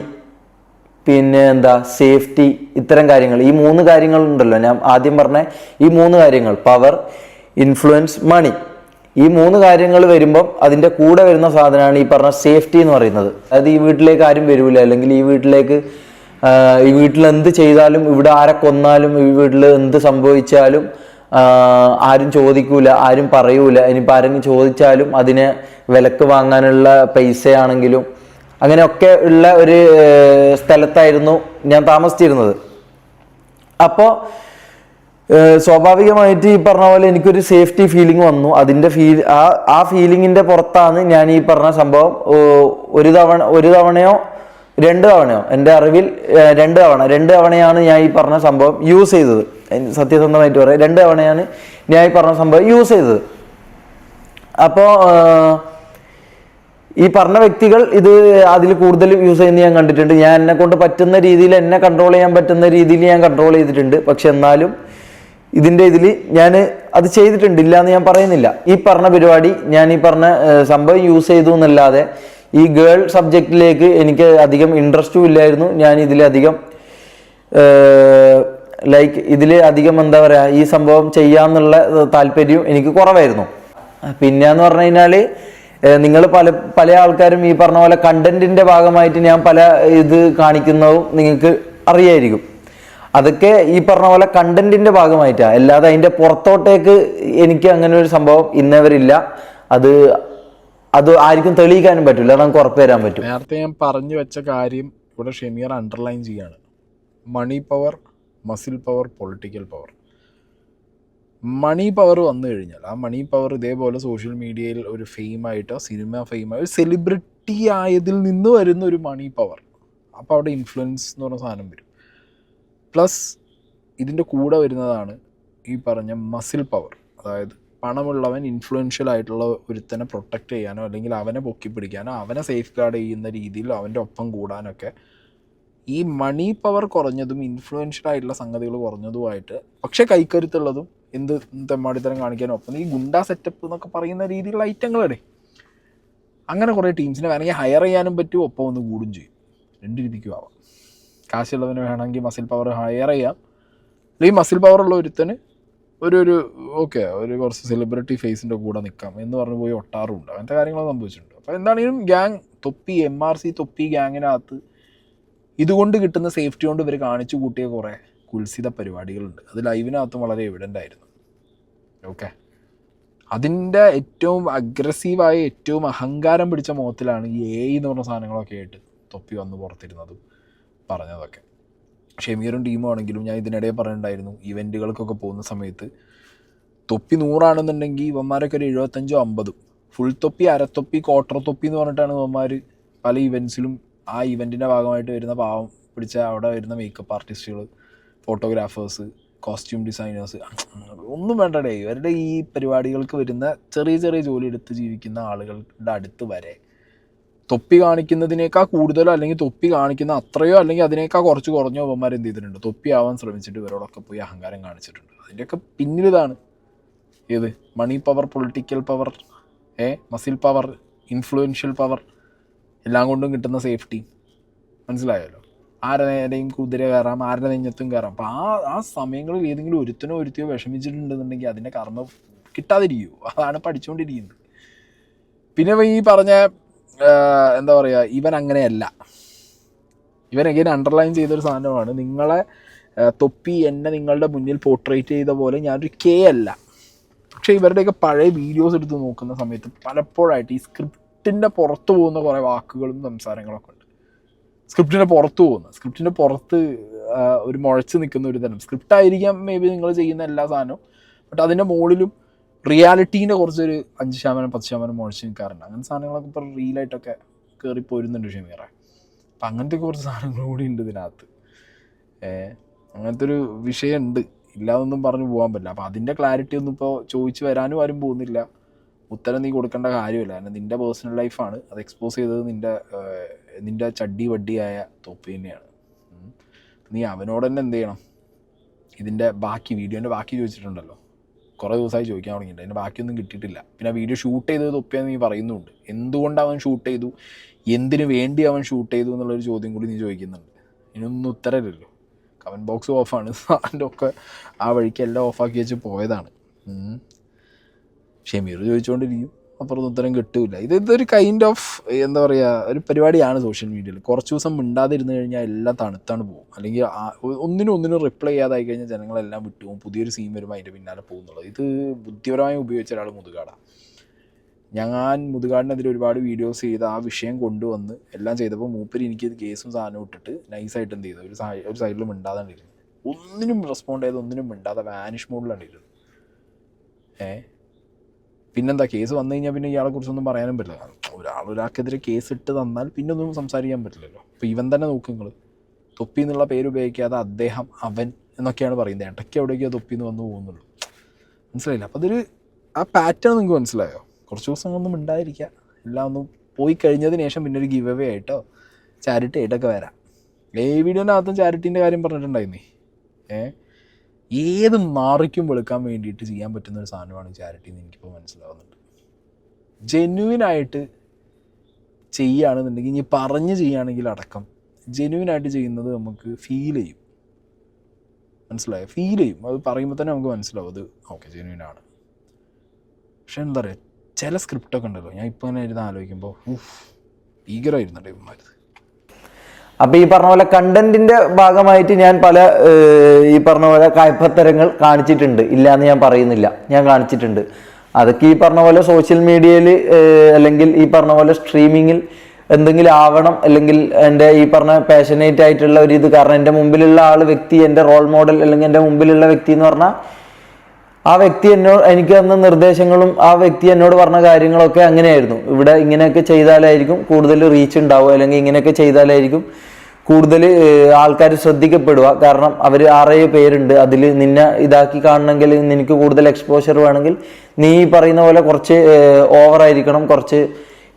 പിന്നെ എന്താ സേഫ്റ്റി, ഇത്തരം കാര്യങ്ങൾ. ഈ 3 കാര്യങ്ങളുണ്ടല്ലോ, ഞാൻ ആദ്യം പറഞ്ഞ ഈ 3 കാര്യങ്ങൾ, പവർ, ഇൻഫ്ലുവൻസ്, മണി. ഈ 3 കാര്യങ്ങൾ വരുമ്പം അതിൻ്റെ കൂടെ വരുന്ന സാധനമാണ് ഈ പറഞ്ഞ സേഫ്റ്റി എന്ന് പറയുന്നത്. അതായത് ഈ വീട്ടിലേക്ക് ആരും വരൂല, അല്ലെങ്കിൽ ഈ വീട്ടിൽ എന്ത് ചെയ്താലും, ഇവിടെ ആരെ കൊന്നാലും, ഈ വീട്ടിൽ എന്ത് സംഭവിച്ചാലും ആരും ചോദിക്കൂല, ആരും പറയൂല. ഇനിയിപ്പോൾ ആരെങ്കിലും ചോദിച്ചാലും അതിനെ വിലക്ക് വാങ്ങാനുള്ള പൈസയാണെങ്കിലും അങ്ങനെയൊക്കെ ഉള്ള ഒരു സ്ഥലത്തായിരുന്നു ഞാൻ താമസിച്ചിരുന്നത്. അപ്പോൾ സ്വാഭാവികമായിട്ട് ഈ പറഞ്ഞ പോലെ എനിക്കൊരു സേഫ്റ്റി ഫീലിംഗ് വന്നു. അതിൻ്റെ ആ ഫീലിങ്ങിൻ്റെ പുറത്താണ് ഞാൻ ഈ പറഞ്ഞ സംഭവം ഒരു തവണയോ 2 തവണയോ എൻ്റെ അറിവിൽ 2 തവണയാണ് ഞാൻ ഈ പറഞ്ഞ സംഭവം യൂസ് ചെയ്തത്. സത്യസന്ധമായിട്ട് പറയാം, 2 തവണയാണ് ഞാൻ ഈ പറഞ്ഞ സംഭവം യൂസ് ചെയ്തത്. അപ്പോൾ ഈ പറഞ്ഞ വ്യക്തികൾ ഇത് അതിൽ കൂടുതൽ യൂസ് ചെയ്യുന്നത് ഞാൻ കണ്ടിട്ടുണ്ട്. ഞാൻ എന്നെ കൊണ്ട് പറ്റുന്ന രീതിയിൽ, എന്നെ കൺട്രോൾ ചെയ്യാൻ പറ്റുന്ന രീതിയിൽ ഞാൻ കൺട്രോൾ ചെയ്തിട്ടുണ്ട്. പക്ഷെ എന്നാലും ഇതിൻ്റെ ഇതിൽ ഞാൻ അത് ചെയ്തിട്ടുണ്ട്, ഇല്ല എന്ന് ഞാൻ പറയുന്നില്ല. ഈ പറഞ്ഞ പരിപാടി ഞാൻ ഈ പറഞ്ഞ സംഭവം യൂസ് ചെയ്തു എന്നല്ലാതെ ഈ ഗേൾ സബ്ജക്റ്റിലേക്ക് എനിക്ക് അധികം ഇൻട്രസ്റ്റും ഇല്ലായിരുന്നു. ഞാൻ ഇതിലധികം ഇതിലധികം എന്താ പറയുക, ഈ സംഭവം ചെയ്യാന്നുള്ള താല്പര്യവും എനിക്ക് കുറവായിരുന്നു. പിന്നെന്ന് പറഞ്ഞു കഴിഞ്ഞാൽ നിങ്ങൾ പല ആൾക്കാരും ഈ പറഞ്ഞ പോലെ കണ്ടന്റിന്റെ ഭാഗമായിട്ട് ഞാൻ പല ഇത് കാണിക്കുന്നതും നിങ്ങൾക്ക് അറിയായിരിക്കും. അതൊക്കെ ഈ പറഞ്ഞ പോലെ കണ്ടന്റിന്റെ ഭാഗമായിട്ടാണ്, അല്ലാതെ അതിന്റെ പുറത്തോട്ടേക്ക് എനിക്ക് അങ്ങനെ ഒരു സംഭവം ഇന്നവരില്ല. അത് ആർക്കും തെളിയിക്കാനും പറ്റില്ല, അത് നമുക്ക് ഉറപ്പ് തരാൻ പറ്റും. നേരത്തെ ഞാൻ പറഞ്ഞു വെച്ച കാര്യം ഇവിടെ ഷമീർ അണ്ടർലൈൻ ചെയ്യാണ്. Money power, muscle power, political power. Money power വന്നു കഴിഞ്ഞാൽ ആ മണി പവർ ഇതേപോലെ സോഷ്യൽ മീഡിയയിൽ ഒരു ഫെയിമായിട്ടോ സിനിമ ഫെയിമായോ ഒരു സെലിബ്രിറ്റി ആയതിൽ നിന്ന് വരുന്ന ഒരു മണി പവർ. അപ്പോൾ അവിടെ ഇൻഫ്ലുവൻസ് എന്ന് പറഞ്ഞ സാധനം വരും. പ്ലസ് ഇതിൻ്റെ കൂടെ വരുന്നതാണ് ഈ പറഞ്ഞ മസിൽ പവർ. അതായത് പണമുള്ളവൻ ഇൻഫ്ലുവൻഷ്യൽ ആയിട്ടുള്ള ഒരുത്തനെ പ്രൊട്ടക്റ്റ് ചെയ്യാനോ അല്ലെങ്കിൽ അവനെ പൊക്കി പിടിക്കാനോ അവനെ സേഫ് ഗാർഡ് ചെയ്യുന്ന രീതിയിൽ അവൻ്റെ ഒപ്പം കൂടാനൊക്കെ ഈ മണി പവർ കുറഞ്ഞതും ഇൻഫ്ലുവൻഷ്യൽ ആയിട്ടുള്ള സംഗതികൾ കുറഞ്ഞതുമായിട്ട് പക്ഷേ കൈക്കരുത്തുള്ളതും എന്ത് തെമ്മാടിത്തരം കാണിക്കാനും ഒപ്പം ഈ ഗുണ്ടാ സെറ്റപ്പ് എന്നൊക്കെ പറയുന്ന രീതിയിലുള്ള ഐറ്റങ്ങളെ അങ്ങനെ കുറേ ടീംസിനെ വേണമെങ്കിൽ ഹയർ ചെയ്യാനും പറ്റും, ഒപ്പം ഒന്ന് കൂടും ചെയ്യും. 2 രീതിക്കും ആവാം. കാശുള്ളവന് വേണമെങ്കിൽ മസിൽ പവർ ഹയർ ചെയ്യാം, അല്ലെങ്കിൽ മസിൽ പവറുള്ള ഒരുത്തന് ഒരു കുറച്ച് സെലിബ്രിറ്റി ഫേസിൻ്റെ കൂടെ നിൽക്കാം എന്ന് പറഞ്ഞ് പോയി ഒട്ടാറുമുണ്ട്. അങ്ങനത്തെ കാര്യങ്ങൾ സംഭവിച്ചിട്ടുണ്ട്. അപ്പോൾ എന്താണെങ്കിലും ഗ്യാങ് തൊപ്പി MRC തൊപ്പി ഗ്യാങ്ങിനകത്ത് ഇതുകൊണ്ട് കിട്ടുന്ന സേഫ്റ്റി കൊണ്ട് ഇവർ കാണിച്ചു കൂട്ടിയ കുറേ കുൽസിത പരിപാടികളുണ്ട്. അത് ലൈവിനകത്തും വളരെ എവിഡൻ്റ് ആയിരുന്നു. ഓക്കെ, അതിൻ്റെ ഏറ്റവും അഗ്രസീവായ ഏറ്റവും അഹങ്കാരം പിടിച്ച മുഖത്തിലാണ് ഈ AI എന്ന് പറഞ്ഞ സാധനങ്ങളൊക്കെ ആയിട്ട് തൊപ്പി വന്ന് പുറത്തിരുന്നതും പറഞ്ഞതൊക്കെ. ഷമീറും ടീമും ആണെങ്കിലും ഞാൻ ഇതിനിടെ പറഞ്ഞിട്ടുണ്ടായിരുന്നു, ഇവൻറ്റുകൾക്കൊക്കെ പോകുന്ന സമയത്ത് തൊപ്പി 100 ആണെന്നുണ്ടെങ്കിൽ ഇവന്മാരൊക്കെ ഒരു 75-50 ഫുൾ തൊപ്പി, അരത്തൊപ്പി, ക്വാർട്ടർ തൊപ്പി എന്ന് പറഞ്ഞിട്ടാണ് ഇവന്മാർ പല ഇവൻറ്റ്സിലും ആ ഇവൻറ്റിൻ്റെ ഭാഗമായിട്ട് വരുന്ന പാവം പിടിച്ച അവിടെ വരുന്ന മേക്കപ്പ് ആർട്ടിസ്റ്റുകൾ, ഫോട്ടോഗ്രാഫേഴ്സ്, കോസ്റ്റ്യൂം ഡിസൈനേഴ്സ്, ഒന്നും വേണ്ടടേ ഇവരുടെ ഈ പരിപാടികൾക്ക് വരുന്ന ചെറിയ ജോലി എടുത്ത് ജീവിക്കുന്ന ആളുകളുടെ അടുത്ത് വരെ തൊപ്പി കാണിക്കുന്നതിനേക്കാൾ കൂടുതലോ അല്ലെങ്കിൽ തൊപ്പി കാണിക്കുന്ന അത്രയോ അല്ലെങ്കിൽ അതിനേക്കാൾ കുറച്ച് കുറഞ്ഞോ അവന്മാർ എന്ത് ചെയ്തിട്ടുണ്ട്, തൊപ്പി ആവാൻ ശ്രമിച്ചിട്ട് ഇവരോടൊക്കെ പോയി അഹങ്കാരം കാണിച്ചിട്ടുണ്ട്. അതിൻ്റെയൊക്കെ പിന്നിലിതാണ് ഏത് money power, political power, muscle power, influential power, എല്ലാം കൊണ്ടും കിട്ടുന്ന സേഫ്റ്റി. മനസ്സിലായല്ലോ? ആരുടെ നേരെയും കുതിര കയറാം, ആരുടെ നെഞ്ഞത്തും കയറാം. അപ്പോൾ ആ സമയങ്ങളിൽ ഏതെങ്കിലും ഒരുത്തിയോ വിഷമിച്ചിട്ടുണ്ടെന്നുണ്ടെങ്കിൽ അതിൻ്റെ കർമ്മ കിട്ടാതിരിക്കുമോ? അതാണ് പഠിച്ചുകൊണ്ടിരിക്കുന്നത്. പിന്നെ ഈ പറഞ്ഞ എന്താ പറയുക, ഇവൻ അങ്ങനെയല്ല. ഇവൻ എങ്ങനെ അണ്ടർലൈൻ ചെയ്തൊരു സാധനമാണ്, നിങ്ങളെ തൊപ്പി എന്നെ നിങ്ങളുടെ മുന്നിൽ പോർട്രേറ്റ് ചെയ്ത പോലെ ഞാനൊരു അല്ല. പക്ഷേ ഇവരുടെയൊക്കെ പഴയ വീഡിയോസ് എടുത്ത് നോക്കുന്ന സമയത്ത് പലപ്പോഴായിട്ട് ഈ സ്ക്രിപ്റ്റിൻ്റെ പുറത്ത് പോകുന്ന കുറേ വാക്കുകളും സംസാരങ്ങളൊക്കെ ഉണ്ട്. സ്ക്രിപ്റ്റിൻ്റെ പുറത്ത് ഒരു മുഴച്ച് നിൽക്കുന്ന ഒരു തരം സ്ക്രിപ്റ്റായിരിക്കാം മേ ബി നിങ്ങൾ ചെയ്യുന്ന എല്ലാ സാധനവും. ബട്ട് അതിൻ്റെ മുകളിലും റിയാലിറ്റീൻ്റെ കുറച്ചൊരു 5%-10% മുഴച്ച് നിൽക്കാറുണ്ട്. അങ്ങനത്തെ സാധനങ്ങളൊക്കെ ഇപ്പോൾ റീലായിട്ടൊക്കെ കയറി പോരുന്നുണ്ട് ഷമീറെ. അപ്പം അങ്ങനത്തെ കുറച്ച് സാധനങ്ങൾ കൂടി ഉണ്ട് ഇതിനകത്ത്. അങ്ങനത്തെ ഒരു വിഷയമുണ്ട്, ഇല്ലാതൊന്നും പറഞ്ഞു പോകാൻ പറ്റില്ല. അപ്പോൾ അതിൻ്റെ ക്ലാരിറ്റി ഒന്നും ഇപ്പോൾ ചോദിച്ചു വരാനും ആരും പോകുന്നില്ല. ഉത്തരം നീ കൊടുക്കേണ്ട കാര്യമില്ല, കാരണം നിൻ്റെ പേഴ്സണൽ ലൈഫാണ്. അത് എക്സ്പോസ് ചെയ്തത് നിൻ്റെ ചഡ്ഡി വഡ്ഡിയായ തൊപ്പി തന്നെയാണ്. നീ അവനോട് തന്നെ എന്ത് ചെയ്യണം, ഇതിൻ്റെ വീഡിയോൻ്റെ ബാക്കി ചോദിച്ചിട്ടുണ്ടല്ലോ, കുറേ ദിവസമായി ചോദിക്കാൻ തുടങ്ങിയിട്ടുണ്ട്. അതിൻ്റെ ബാക്കിയൊന്നും കിട്ടിയിട്ടില്ല. പിന്നെ വീഡിയോ ഷൂട്ട് ചെയ്തത് തൊപ്പിയാന്ന് നീ പറയുന്നുണ്ട്. എന്തുകൊണ്ട് അവൻ ഷൂട്ട് ചെയ്തു, എന്തിനു വേണ്ടി അവൻ ഷൂട്ട് ചെയ്തു എന്നുള്ളൊരു ചോദ്യം കൂടി നീ ചോദിക്കുന്നുണ്ട്. ഇതിനൊന്നും ഉത്തരമില്ലല്ലോ. കമൻറ്റ് ബോക്സ് ഓഫാണ്, അതിൻ്റെ ഒക്കെ ആ വഴിക്ക് എല്ലാം ഓഫാക്കി വെച്ച് പോയതാണ്. ഷമീർ ചോദിച്ചുകൊണ്ടിരിക്കും, അപ്പുറത്ത് ഉത്തരം കിട്ടില്ല. ഇതൊരു കൈൻഡ് ഓഫ് എന്താ പറയുക, ഒരു പരിപാടിയാണ് സോഷ്യൽ മീഡിയയിൽ. കുറച്ച് ദിവസം മിണ്ടാതിരുന്ന് കഴിഞ്ഞാൽ എല്ലാം തണുത്താണ് പോകും. അല്ലെങ്കിൽ ഒന്നിനും റിപ്ലൈ ചെയ്യാതായി കഴിഞ്ഞാൽ ജനങ്ങളെല്ലാം വിട്ടുപോകും. പുതിയൊരു സീൻ വരുമ്പോൾ അതിൻ്റെ പിന്നാലെ പോകുന്നുള്ളത്. ഇത് ബുദ്ധിപരമായി ഉപയോഗിച്ച ഒരാൾ മുതുകാടാണ്. ഞാൻ മുതുകാടിനെതിരെ ഒരുപാട് വീഡിയോസ് ചെയ്ത് ആ വിഷയം കൊണ്ടുവന്ന് എല്ലാം ചെയ്തപ്പോൾ മൂപ്പര് എനിക്ക് കേസും സാധനവും ഇട്ടിട്ട് നൈസായിട്ട് എന്ത് ചെയ്തു, ഒരു സൈഡിൽ മിണ്ടാതാണ്ടിരുന്നു. ഒന്നിനും റെസ്പോണ്ട് ചെയ്ത് ഒന്നിനും മിണ്ടാതെ വാനിഷ് മോഡിലാണ് ഇരുന്നത്. പിന്നെന്താ കേസ് വന്നു കഴിഞ്ഞാൽ പിന്നെ ഇയാളെ കുറിച്ചൊന്നും പറയാനും പറ്റില്ല. ഒരാൾക്കെതിരെ കേസ് ഇട്ട് തന്നാൽ പിന്നെ ഒന്നും സംസാരിക്കാൻ പറ്റില്ലല്ലോ. അപ്പോൾ ഇവൻ തന്നെ നോക്ക് നിങ്ങൾ, തൊപ്പി എന്നുള്ള പേര് ഉപയോഗിക്കാതെ അദ്ദേഹം, അവൻ എന്നൊക്കെയാണ് പറയുന്നത്. ഇടയ്ക്ക് എവിടേക്കോ തൊപ്പി എന്ന് വന്നു പോകുന്നുള്ളൂ. മനസ്സിലായില്ല? അപ്പോൾ അതൊരു ആ പാറ്റേൺ നിങ്ങൾക്ക് മനസ്സിലായോ? കുറച്ച് ദിവസങ്ങളൊന്നും ഉണ്ടായിരിക്കുക, എല്ലാം ഒന്നും പോയി കഴിഞ്ഞതിന് ശേഷം പിന്നെ ഒരു ഗിവ് അവേ ആയിട്ടോ ചാരിറ്റി ആയിട്ടൊക്കെ വരാം. ഈ വീഡിയോനകത്തും ചാരിറ്റീൻ്റെ കാര്യം പറഞ്ഞിട്ടുണ്ടായിരുന്നേ. ഏത് നാറിക്കും വെളുക്കാൻ വേണ്ടിയിട്ട് ചെയ്യാൻ പറ്റുന്ന ഒരു സാധനമാണ് ചാരിറ്റി എന്ന് എനിക്കിപ്പോൾ മനസ്സിലാവുന്നുണ്ട്. ജെന്യുവിനായിട്ട് ചെയ്യുകയാണെന്നുണ്ടെങ്കിൽ, ഇനി പറഞ്ഞ് ചെയ്യുകയാണെങ്കിൽ അടക്കം ജെന്യുവിനായിട്ട് ചെയ്യുന്നത് നമുക്ക് ഫീൽ ചെയ്യും. മനസ്സിലായോ? ഫീൽ ചെയ്യും. അത് പറയുമ്പോൾ തന്നെ നമുക്ക് മനസ്സിലാവും അത് ഓക്കെ ജെന്യുവിനാണ്. പക്ഷെ എന്താ പറയുക, ചില സ്ക്രിപ്റ്റൊക്കെ ഉണ്ടല്ലോ, ഞാൻ ഇപ്പോൾ തന്നെ ഇരുന്ന് ആലോചിക്കുമ്പോൾ ഭീകരമായിരുന്നുണ്ട് ഇവന്മാർ. അപ്പോൾ ഈ പറഞ്ഞ പോലെ കണ്ടന്റിന്റെ ഭാഗമായിട്ട് ഞാൻ പല ഈ പറഞ്ഞ പോലെ കയ്പത്തരങ്ങൾ കാണിച്ചിട്ടുണ്ട്, ഇല്ല എന്ന് ഞാൻ പറയുന്നില്ല, ഞാൻ കാണിച്ചിട്ടുണ്ട്. അതൊക്കെ ഈ പറഞ്ഞ പോലെ സോഷ്യൽ മീഡിയയിൽ അല്ലെങ്കിൽ ഈ പറഞ്ഞ പോലെ സ്ട്രീമിങ്ങിൽ എന്തെങ്കിലും ആവണം, അല്ലെങ്കിൽ എൻ്റെ ഈ പറഞ്ഞ പാഷനേറ്റ് ആയിട്ടുള്ള ഒരു ഇത്. കാരണം എൻ്റെ മുമ്പിലുള്ള വ്യക്തി, എൻ്റെ റോൾ മോഡൽ അല്ലെങ്കിൽ എൻ്റെ മുമ്പിലുള്ള വ്യക്തി എന്ന് പറഞ്ഞാൽ ആ വ്യക്തി എനിക്ക് തന്ന നിർദ്ദേശങ്ങളും ആ വ്യക്തി എന്നോട് പറഞ്ഞ കാര്യങ്ങളൊക്കെ അങ്ങനെയായിരുന്നു. ഇവിടെ ഇങ്ങനെയൊക്കെ ചെയ്താലായിരിക്കും കൂടുതൽ റീച്ച് ഉണ്ടാവുക, അല്ലെങ്കിൽ ഇങ്ങനെയൊക്കെ ചെയ്താലായിരിക്കും കൂടുതൽ ആൾക്കാർ ശ്രദ്ധിക്കപ്പെടുക. കാരണം അവർ 6 പേരുണ്ട്, അതിൽ നിന്നെ ഇതാക്കി കാണണമെങ്കിൽ, നിനക്ക് കൂടുതൽ എക്സ്പോഷർ വേണമെങ്കിൽ നീ പറയുന്ന പോലെ കുറച്ച് ഓവറായിരിക്കണം, കുറച്ച്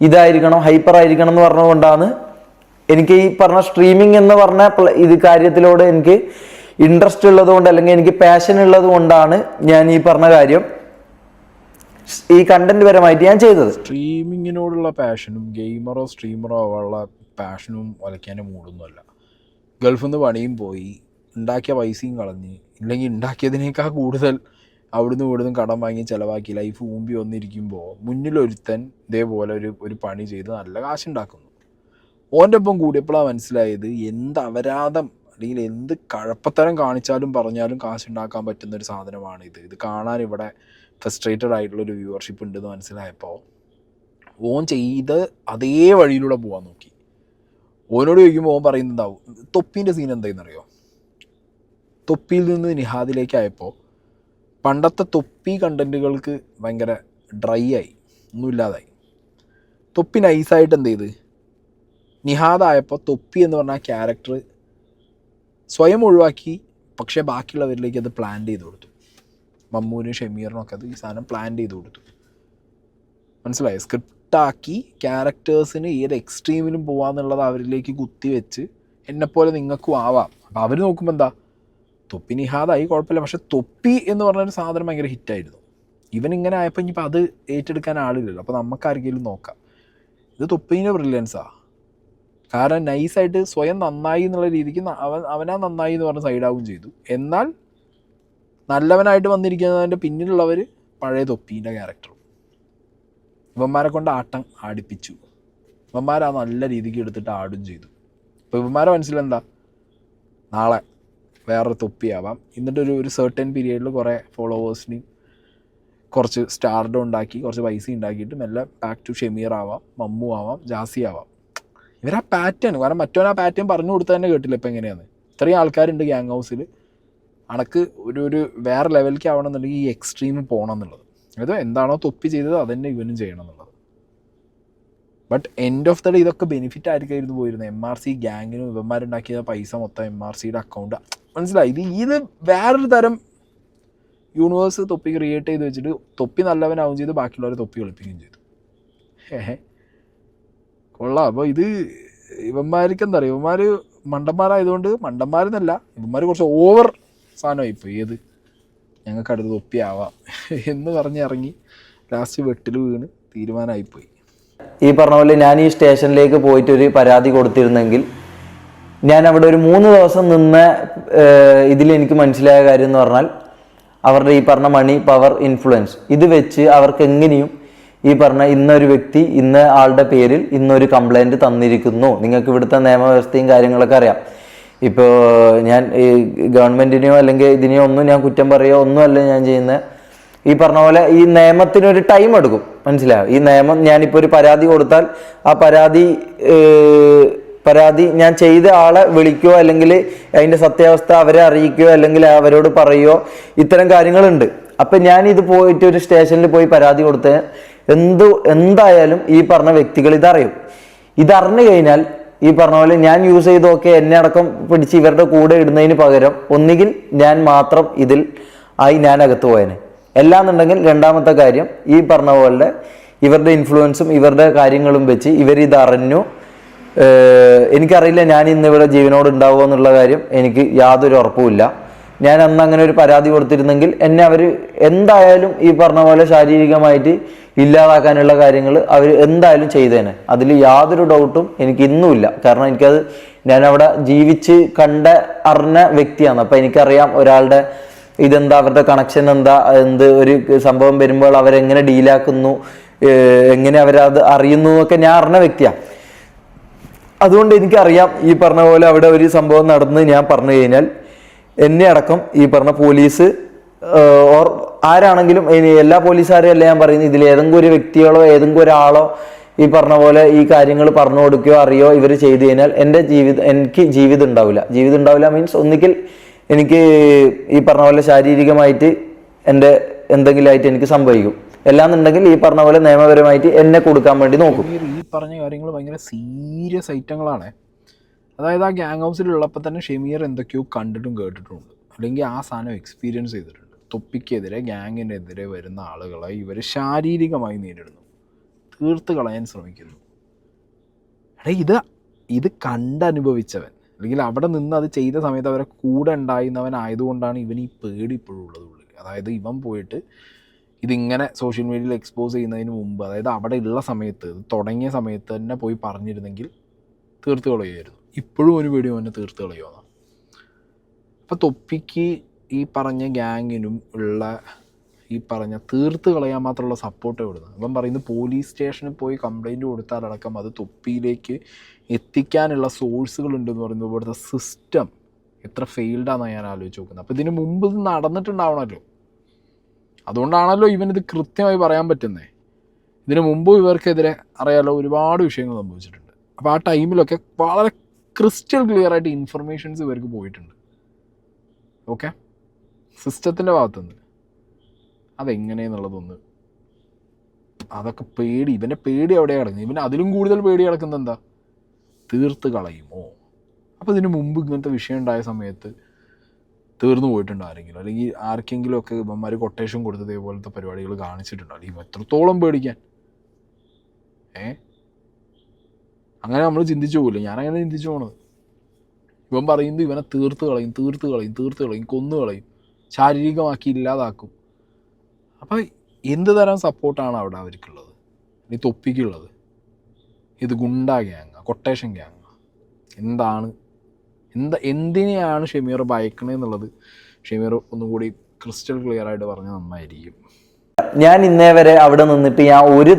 ഇതായിരിക്കണം, ഹൈപ്പർ ആയിരിക്കണം എന്ന് പറഞ്ഞുകൊണ്ടാണ് എനിക്ക് ഈ പറഞ്ഞ സ്ട്രീമിംഗ് എന്ന് പറഞ്ഞ ഇത് കാര്യത്തിലോട് എനിക്ക് ഇൻട്രസ്റ്റ് ഉള്ളത് കൊണ്ട്, അല്ലെങ്കിൽ എനിക്ക് പാഷൻ ഉള്ളത് കൊണ്ടാണ് ഞാൻ ഈ പറഞ്ഞ കാര്യം ഈ കണ്ടന്റ് പരമായിട്ട് ഞാൻ ചെയ്തത്. സ്ട്രീമിങ്ങിനോടുള്ള പാഷനും ഗെയിമറോ സ്ട്രീമറോ ആവാനുള്ള പാഷനും വലയ്ക്കാൻ്റെ മൂടൊന്നുമല്ല. ഗൾഫിൽ നിന്ന് പണിയും പോയി ഉണ്ടാക്കിയ പൈസയും കളഞ്ഞ്, ഇല്ലെങ്കിൽ ഉണ്ടാക്കിയതിനേക്കാൾ കൂടുതൽ അവിടുന്ന് ഇവിടുന്ന് കടം വാങ്ങി ചിലവാക്കി ലൈഫ് ഊമ്പി വന്നിരിക്കുമ്പോൾ മുന്നിലൊരുത്തൻ ഇതേപോലെ ഒരു പണി ചെയ്ത് നല്ല കാശുണ്ടാക്കുന്നു. ഓൻ്റെ ഒപ്പം കൂടിയപ്പോഴാണ് മനസ്സിലായത് എന്ത് അപരാധം അല്ലെങ്കിൽ എന്ത് കഴപ്പത്തരം കാണിച്ചാലും പറഞ്ഞാലും കാശുണ്ടാക്കാൻ പറ്റുന്നൊരു സാധനമാണ് ഇത്. ഇത് കാണാൻ ഇവിടെ ഫ്രസ്ട്രേറ്റഡ് ആയിട്ടുള്ളൊരു വ്യൂവർഷിപ്പ് ഉണ്ടെന്ന് മനസ്സിലായപ്പോൾ ഓൻ ചെയ്ത് അതേ വഴിയിലൂടെ പോകാൻ നോക്കി. ഓനോട് ചോദിക്കുമ്പോൾ ഓൻ പറയുന്നുണ്ടാവും തൊപ്പീൻ്റെ സീൻ എന്താണെന്നറിയോ? തൊപ്പിയിൽ നിന്ന് നിഹാദിലേക്കായപ്പോൾ പണ്ടത്തെ തൊപ്പി കണ്ടൻറ്റുകൾക്ക് ഭയങ്കര ഡ്രൈ ആയി, ഒന്നുമില്ലാതായി. തൊപ്പി നൈസായിട്ട് എന്ത് ചെയ്ത്, നിഹാദായപ്പോൾ തൊപ്പി എന്ന് പറഞ്ഞ ആ ക്യാരക്ടർ സ്വയം ഒഴിവാക്കി, പക്ഷേ ബാക്കിയുള്ളവരിലേക്ക് അത് പ്ലാൻ ചെയ്ത് കൊടുത്തു. മമ്മൂനും ഷമീറിനൊക്കെ അത് ഈ സാധനം പ്ലാൻ ചെയ്ത് കൊടുത്തു. മനസ്സിലായോ? സ്ക്രിപ്റ്റാക്കി ക്യാരക്ടേഴ്സിന് ഏത് എക്സ്ട്രീമിലും പോകാമെന്നുള്ളത് അവരിലേക്ക് കുത്തിവെച്ച് എന്നെപ്പോലെ നിങ്ങൾക്കും ആവാം. അപ്പോൾ അവർ നോക്കുമ്പോൾ എന്താ, തൊപ്പി നിഹാദായി കുഴപ്പമില്ല, പക്ഷെ തൊപ്പി എന്ന് പറഞ്ഞൊരു സാധനം ഭയങ്കര ഹിറ്റായിരുന്നു. ഇവൻ ഇങ്ങനെ ആയപ്പോൾ ഇനിയിപ്പോൾ അത് ഏറ്റെടുക്കാൻ ആളില്ലല്ലോ. അപ്പോൾ നമുക്കാർക്കെങ്കിലും നോക്കാം. ഇത് തൊപ്പീൻ്റെ ബ്രില്യൻസാണ്. കാരണം നൈസായിട്ട് സ്വയം നന്നായി എന്നുള്ള രീതിക്ക് അവനാ നന്നായി എന്ന് പറഞ്ഞ് സൈഡാവും ചെയ്തു. എന്നാൽ നല്ലവനായിട്ട് വന്നിരിക്കുന്നതിൻ്റെ പിന്നിലുള്ളവർ പഴയ തൊപ്പീൻ്റെ ക്യാരക്ടറും. ഇവന്മാരെ കൊണ്ട് ആട്ടം ആടിപ്പിച്ചു. ഇവന്മാരാ നല്ല രീതിക്ക് എടുത്തിട്ട് ആടും ചെയ്തു. അപ്പോൾ ഇവന്മാരെ മനസ്സിലെന്താ, നാളെ വേറൊരു തൊപ്പിയാവാം, എന്നിട്ടൊരു സെർട്ടൻ പീരിയഡിൽ കുറേ ഫോളോവേഴ്സിനെയും കുറച്ച് സ്റ്റാർഡം ഉണ്ടാക്കി കുറച്ച് പൈസ ഉണ്ടാക്കിയിട്ട് മെല്ലെ ബാക്ക് ടു ഷമീർ ആവാം, മമ്മു ആവാം, ജാസി ആവാം. ഇവരാ പാറ്റേൺ, കാരണം മറ്റവൻ ആ പാറ്റേൺ പറഞ്ഞു കൊടുത്താൽ തന്നെ കേട്ടില്ല ഇപ്പം എങ്ങനെയാണ്. ഇത്രയും ആൾക്കാരുണ്ട് ഗ്യാങ് ഹൗസിൽ, അണക്ക് ഒരു വേറെ ലെവലിലേക്ക് ആവണമെന്നുണ്ടെങ്കിൽ ഈ എക്സ്ട്രീം പോകണം എന്നുള്ളത്. അത് എന്താണോ തൊപ്പി ചെയ്തത് അതന്നെ ഇവനും ചെയ്യണം എന്നുള്ളത്. But end of the day ഇതൊക്കെ ബെനിഫിറ്റ് ആയിരിക്കായിരുന്നു പോയിരുന്നത്. MRC ഗ്യാങ്ങിനും ഇവന്മാരുണ്ടാക്കിയ പൈസ മൊത്തം MRCയുടെ അക്കൗണ്ട്. മനസ്സിലായി? ഇത് വേറൊരു തരം യൂണിവേഴ്സ് തൊപ്പി ക്രിയേറ്റ് ചെയ്ത് വെച്ചിട്ട് തൊപ്പി നല്ലവനാവും ചെയ്ത് ബാക്കിയുള്ളവരെ തൊപ്പി കളിപ്പിക്കുകയും ചെയ്തു. കൊള്ളാം. അപ്പോൾ ഇത് ഇവന്മാർക്ക് എന്താ പറയുക, ഇവന്മാർ മണ്ടന്മാരായതുകൊണ്ട്, മണ്ടന്മാരെന്നല്ല ഇവന്മാർ കുറച്ച് ഓവർ സാധനമായിപ്പോയി. ഏത് ഞങ്ങൾക്ക് അടുത്ത് തൊപ്പിയാവാം എന്ന് പറഞ്ഞിറങ്ങി ലാസ്റ്റ് വെട്ടിൽ വീണ് തീരുമാനമായിപ്പോയി. ഈ പറഞ്ഞ പോലെ ഞാൻ ഈ സ്റ്റേഷനിലേക്ക് പോയിട്ടൊരു പരാതി കൊടുത്തിരുന്നെങ്കിൽ ഞാൻ അവിടെ ഒരു 3 ദിവസം നിന്ന ഇതിലെനിക്ക് മനസ്സിലായ കാര്യം എന്ന് പറഞ്ഞാൽ അവരുടെ ഈ പറഞ്ഞ മണി, പവർ, ഇൻഫ്ലുവൻസ് ഇത് വെച്ച് അവർക്ക് എങ്ങനെയും ഈ പറഞ്ഞ ഇന്നൊരു വ്യക്തി ഇന്ന ആളുടെ പേരിൽ ഇന്നൊരു കംപ്ലൈൻറ്റ് തന്നിരിക്കുന്നു. നിങ്ങൾക്ക് ഇവിടുത്തെ നിയമവ്യവസ്ഥയും കാര്യങ്ങളൊക്കെ അറിയാം. ഇപ്പോൾ ഞാൻ ഈ ഗവൺമെൻറ്റിനെയോ അല്ലെങ്കിൽ ഇതിനെയോ ഒന്നും ഞാൻ കുറ്റം പറയുകയോ ഒന്നുമല്ല ഞാൻ ചെയ്യുന്നത്. ഈ പറഞ്ഞ പോലെ ഈ നിയമത്തിനൊരു ടൈം എടുക്കും. മനസ്സിലായോ? ഈ നിയമം ഞാനിപ്പോൾ ഒരു പരാതി കൊടുത്താൽ ആ പരാതി പരാതി ഞാൻ ചെയ്ത ആളെ വിളിക്കുകയോ അല്ലെങ്കിൽ അതിൻ്റെ സത്യാവസ്ഥ അവരെ അറിയിക്കുകയോ അല്ലെങ്കിൽ അവരോട് പറയുകയോ ഇത്തരം കാര്യങ്ങളുണ്ട്. അപ്പം ഞാനിത് പോയിട്ട് ഒരു സ്റ്റേഷനിൽ പോയി പരാതി കൊടുത്ത് എന്തായാലും ഈ പറഞ്ഞ വ്യക്തികൾ ഇതറിഞ്ഞു കഴിഞ്ഞാൽ ഈ പറഞ്ഞ പോലെ ഞാൻ യൂസ് ചെയ്തൊക്കെ എന്നെ അടക്കം പിടിച്ച് ഇവരുടെ കൂടെ ഇടുന്നതിന് പകരം ഒന്നുകിൽ ഞാൻ മാത്രം ഇതിൽ ഞാൻ അകത്ത് പോയേനെ. എല്ലാന്നുണ്ടെങ്കിൽ രണ്ടാമത്തെ കാര്യം ഈ പറഞ്ഞ പോലെ ഇവരുടെ ഇൻഫ്ലുവൻസും ഇവരുടെ കാര്യങ്ങളും വെച്ച് ഇവരിതറിഞ്ഞു. എനിക്കറിയില്ല ഞാൻ ഇന്ന് ഇവിടെ ജീവനോട് ഉണ്ടാവുമോ എന്നുള്ള കാര്യം എനിക്ക് യാതൊരു ഉറപ്പുമില്ല. ഞാൻ അന്ന് അങ്ങനെ ഒരു പരാതി കൊടുത്തിരുന്നെങ്കിൽ എന്നെ അവർ എന്തായാലും ഈ പറഞ്ഞ പോലെ ശാരീരികമായിട്ട് ഇല്ലാതാക്കാനുള്ള കാര്യങ്ങൾ അവർ എന്തായാലും ചെയ്തേനെ. അതിൽ യാതൊരു ഡൗട്ടും എനിക്ക് ഇന്നുമില്ല. കാരണം എനിക്കത് ഞാൻ അവിടെ ജീവിച്ച് അറിഞ്ഞ വ്യക്തിയാണ്. അപ്പം എനിക്കറിയാം ഒരാളുടെ ഇതെന്താ, അവരുടെ കണക്ഷൻ എന്താ, ഒരു സംഭവം വരുമ്പോൾ അവരെങ്ങനെ ഡീലാക്കുന്നു, എങ്ങനെ അവരത് അറിയുന്നു എന്നൊക്കെ ഞാൻ അറിഞ്ഞ വ്യക്തിയാണ്. അതുകൊണ്ട് എനിക്കറിയാം ഈ പറഞ്ഞ പോലെ അവിടെ ഒരു സംഭവം നടന്ന് ഞാൻ പറഞ്ഞു കഴിഞ്ഞാൽ എന്നെ അടക്കം ഈ പറഞ്ഞ പോലീസ് ആരാണെങ്കിലും എല്ലാ പോലീസുകാരെയും അല്ല ഞാൻ പറയുന്നത്, ഇതിൽ ഏതെങ്കിലും ഒരു വ്യക്തികളോ ഏതെങ്കിലും ഒരാളോ ഈ പറഞ്ഞ പോലെ ഈ കാര്യങ്ങൾ പറഞ്ഞു കൊടുക്കുകയോ അറിയോ ഇവർ ചെയ്തു കഴിഞ്ഞാൽ എനിക്ക് ജീവിതം ഉണ്ടാവില്ല. മീൻസ് ഒന്നിക്കൽ എനിക്ക് ഈ പറഞ്ഞ പോലെ ശാരീരികമായിട്ട് എൻ്റെ എന്തെങ്കിലും ആയിട്ട് എനിക്ക് സംഭവിക്കും. എല്ലാന്നുണ്ടെങ്കിൽ ഈ പറഞ്ഞ പോലെ നിയമപരമായിട്ട് എന്നെ കൊടുക്കാൻ വേണ്ടി നോക്കും. ഈ പറഞ്ഞ കാര്യങ്ങൾ ഭയങ്കര സീരിയസ് ഐറ്റങ്ങളാണ്. അതായത് ആ ഗ്യാങ് ഹൗസിലുള്ളപ്പോൾ തന്നെ ഷെമീർ എന്തൊക്കെയോ കണ്ടിട്ടും കേട്ടിട്ടുമുണ്ട്, അല്ലെങ്കിൽ ആ സാധനം എക്സ്പീരിയൻസ് ചെയ്തിട്ടുണ്ട്. തൊപ്പിക്കെതിരെ ഗ്യാങ്ങിനെതിരെ വരുന്ന ആളുകളെ ഇവർ ശാരീരികമായി നേരിടുന്നു, തീർത്ത് കളയാൻ ശ്രമിക്കുന്നു. ഇത് കണ്ടനുഭവിച്ചവൻ, അല്ലെങ്കിൽ അവിടെ നിന്ന് അത് ചെയ്ത സമയത്ത് അവരെ കൂടെ ഉണ്ടായിരുന്നവനായതുകൊണ്ടാണ് ഇവൻ ഈ പേടി ഇപ്പോഴും ഉള്ളത് ഉള്ളിൽ. അതായത് ഇവൻ പോയിട്ട് ഇതിങ്ങനെ സോഷ്യൽ മീഡിയയിൽ എക്സ്പോസ് ചെയ്യുന്നതിന് മുമ്പ്, അതായത് അവിടെ ഉള്ള സമയത്ത്, തുടങ്ങിയ സമയത്ത് തന്നെ പോയി പറഞ്ഞിരുന്നെങ്കിൽ തീർത്ത് കളയുമായിരുന്നു. ഇപ്പോഴും ഒരു പേടി അവനെ തീർത്ത് കളയുമെന്നാണ്. അപ്പോൾ തൊപ്പിക്ക് ഈ പറഞ്ഞ ഗ്യാങ്ങിനും ഉള്ള ഈ പറഞ്ഞ തീർത്ത് കളയാൻ മാത്രമുള്ള സപ്പോർട്ട് ഇവിടുന്ന്. ഇവൻ പറയുന്നത് പോലീസ് സ്റ്റേഷനിൽ പോയി കംപ്ലൈൻറ്റ് കൊടുത്താലടക്കം അത് തൊപ്പിയിലേക്ക് എത്തിക്കാനുള്ള സോഴ്സുകൾ ഉണ്ടെന്ന് പറയുമ്പോൾ ഇവിടുത്തെ സിസ്റ്റം എത്ര ഫെയിൽഡാണെന്നാണ് ഞാൻ ആലോചിച്ച് നോക്കുന്നത്. അപ്പോൾ ഇതിന് മുമ്പ് ഇത് നടന്നിട്ടുണ്ടാവണമല്ലോ, അതുകൊണ്ടാണല്ലോ ഇവനിത് കൃത്യമായി പറയാൻ പറ്റുന്നത്. ഇതിന് മുമ്പ് ഇവർക്കെതിരെ അറിയാലോ ഒരുപാട് വിഷയങ്ങൾ സംഭവിച്ചിട്ടുണ്ട്. അപ്പോൾ ആ ടൈമിലൊക്കെ വളരെ ക്രിസ്റ്റൽ ക്ലിയർ ആയിട്ട് ഇൻഫർമേഷൻസ് ഇവർക്ക് പോയിട്ടുണ്ട്. ഓക്കെ, സിസ്റ്റത്തിൻ്റെ ഭാഗത്തുനിന്ന് അതെങ്ങനെയെന്നുള്ളതൊന്ന്, അതൊക്കെ പേടി, ഇവൻ്റെ പേടി എവിടെയാണ് കിടക്കുന്നത്. ഇവന് അതിലും കൂടുതൽ പേടി കിടക്കുന്നത് എന്താ, തീർത്ത് കളയുമോ. അപ്പോൾ ഇതിന് മുമ്പ് ഇങ്ങനത്തെ വിഷയം ഉണ്ടായ സമയത്ത് തീർന്നു പോയിട്ടുണ്ടോ ആരെങ്കിലും, അല്ലെങ്കിൽ ആർക്കെങ്കിലും ഒക്കെ ഇവന്മാർ കൊട്ടേഷൻ കൊടുത്തത് ഇതേപോലത്തെ പരിപാടികൾ കാണിച്ചിട്ടുണ്ടോ, അല്ലെങ്കിൽ എത്രത്തോളം പേടിക്കാൻ. അങ്ങനെ നമ്മൾ ചിന്തിച്ചു പോകില്ല. ഞാനങ്ങനെ ചിന്തിച്ചു പോണത്. ഇവൻ പറയുന്നത് ഇവനെ തീർത്ത് കളയും, കൊന്നു കളയും, ശാരീരികമാക്കി ഇല്ലാതാക്കും. അപ്പോൾ എന്ത് തരം സപ്പോർട്ടാണ് അവിടെ അവർക്കുള്ളത്, ഈ തൊപ്പിക്കുള്ളത്? ഇത് ഗുണ്ടാ ഗ്യാങ്ങ, കൊട്ടേഷൻ ഗ്യാങ്ങ, എന്തിനെയാണ് ഷെമീർ ഭയക്കണേന്നുള്ളത് ഷെമീർ ഒന്നുകൂടി ക്രിസ്റ്റൽ ക്ലിയർ ആയിട്ട് പറഞ്ഞാൽ നന്നായിരിക്കും. ഞാൻ ഇന്നേ വരെ അവിടെ നിന്നിട്ട് ഞാൻ ഒരു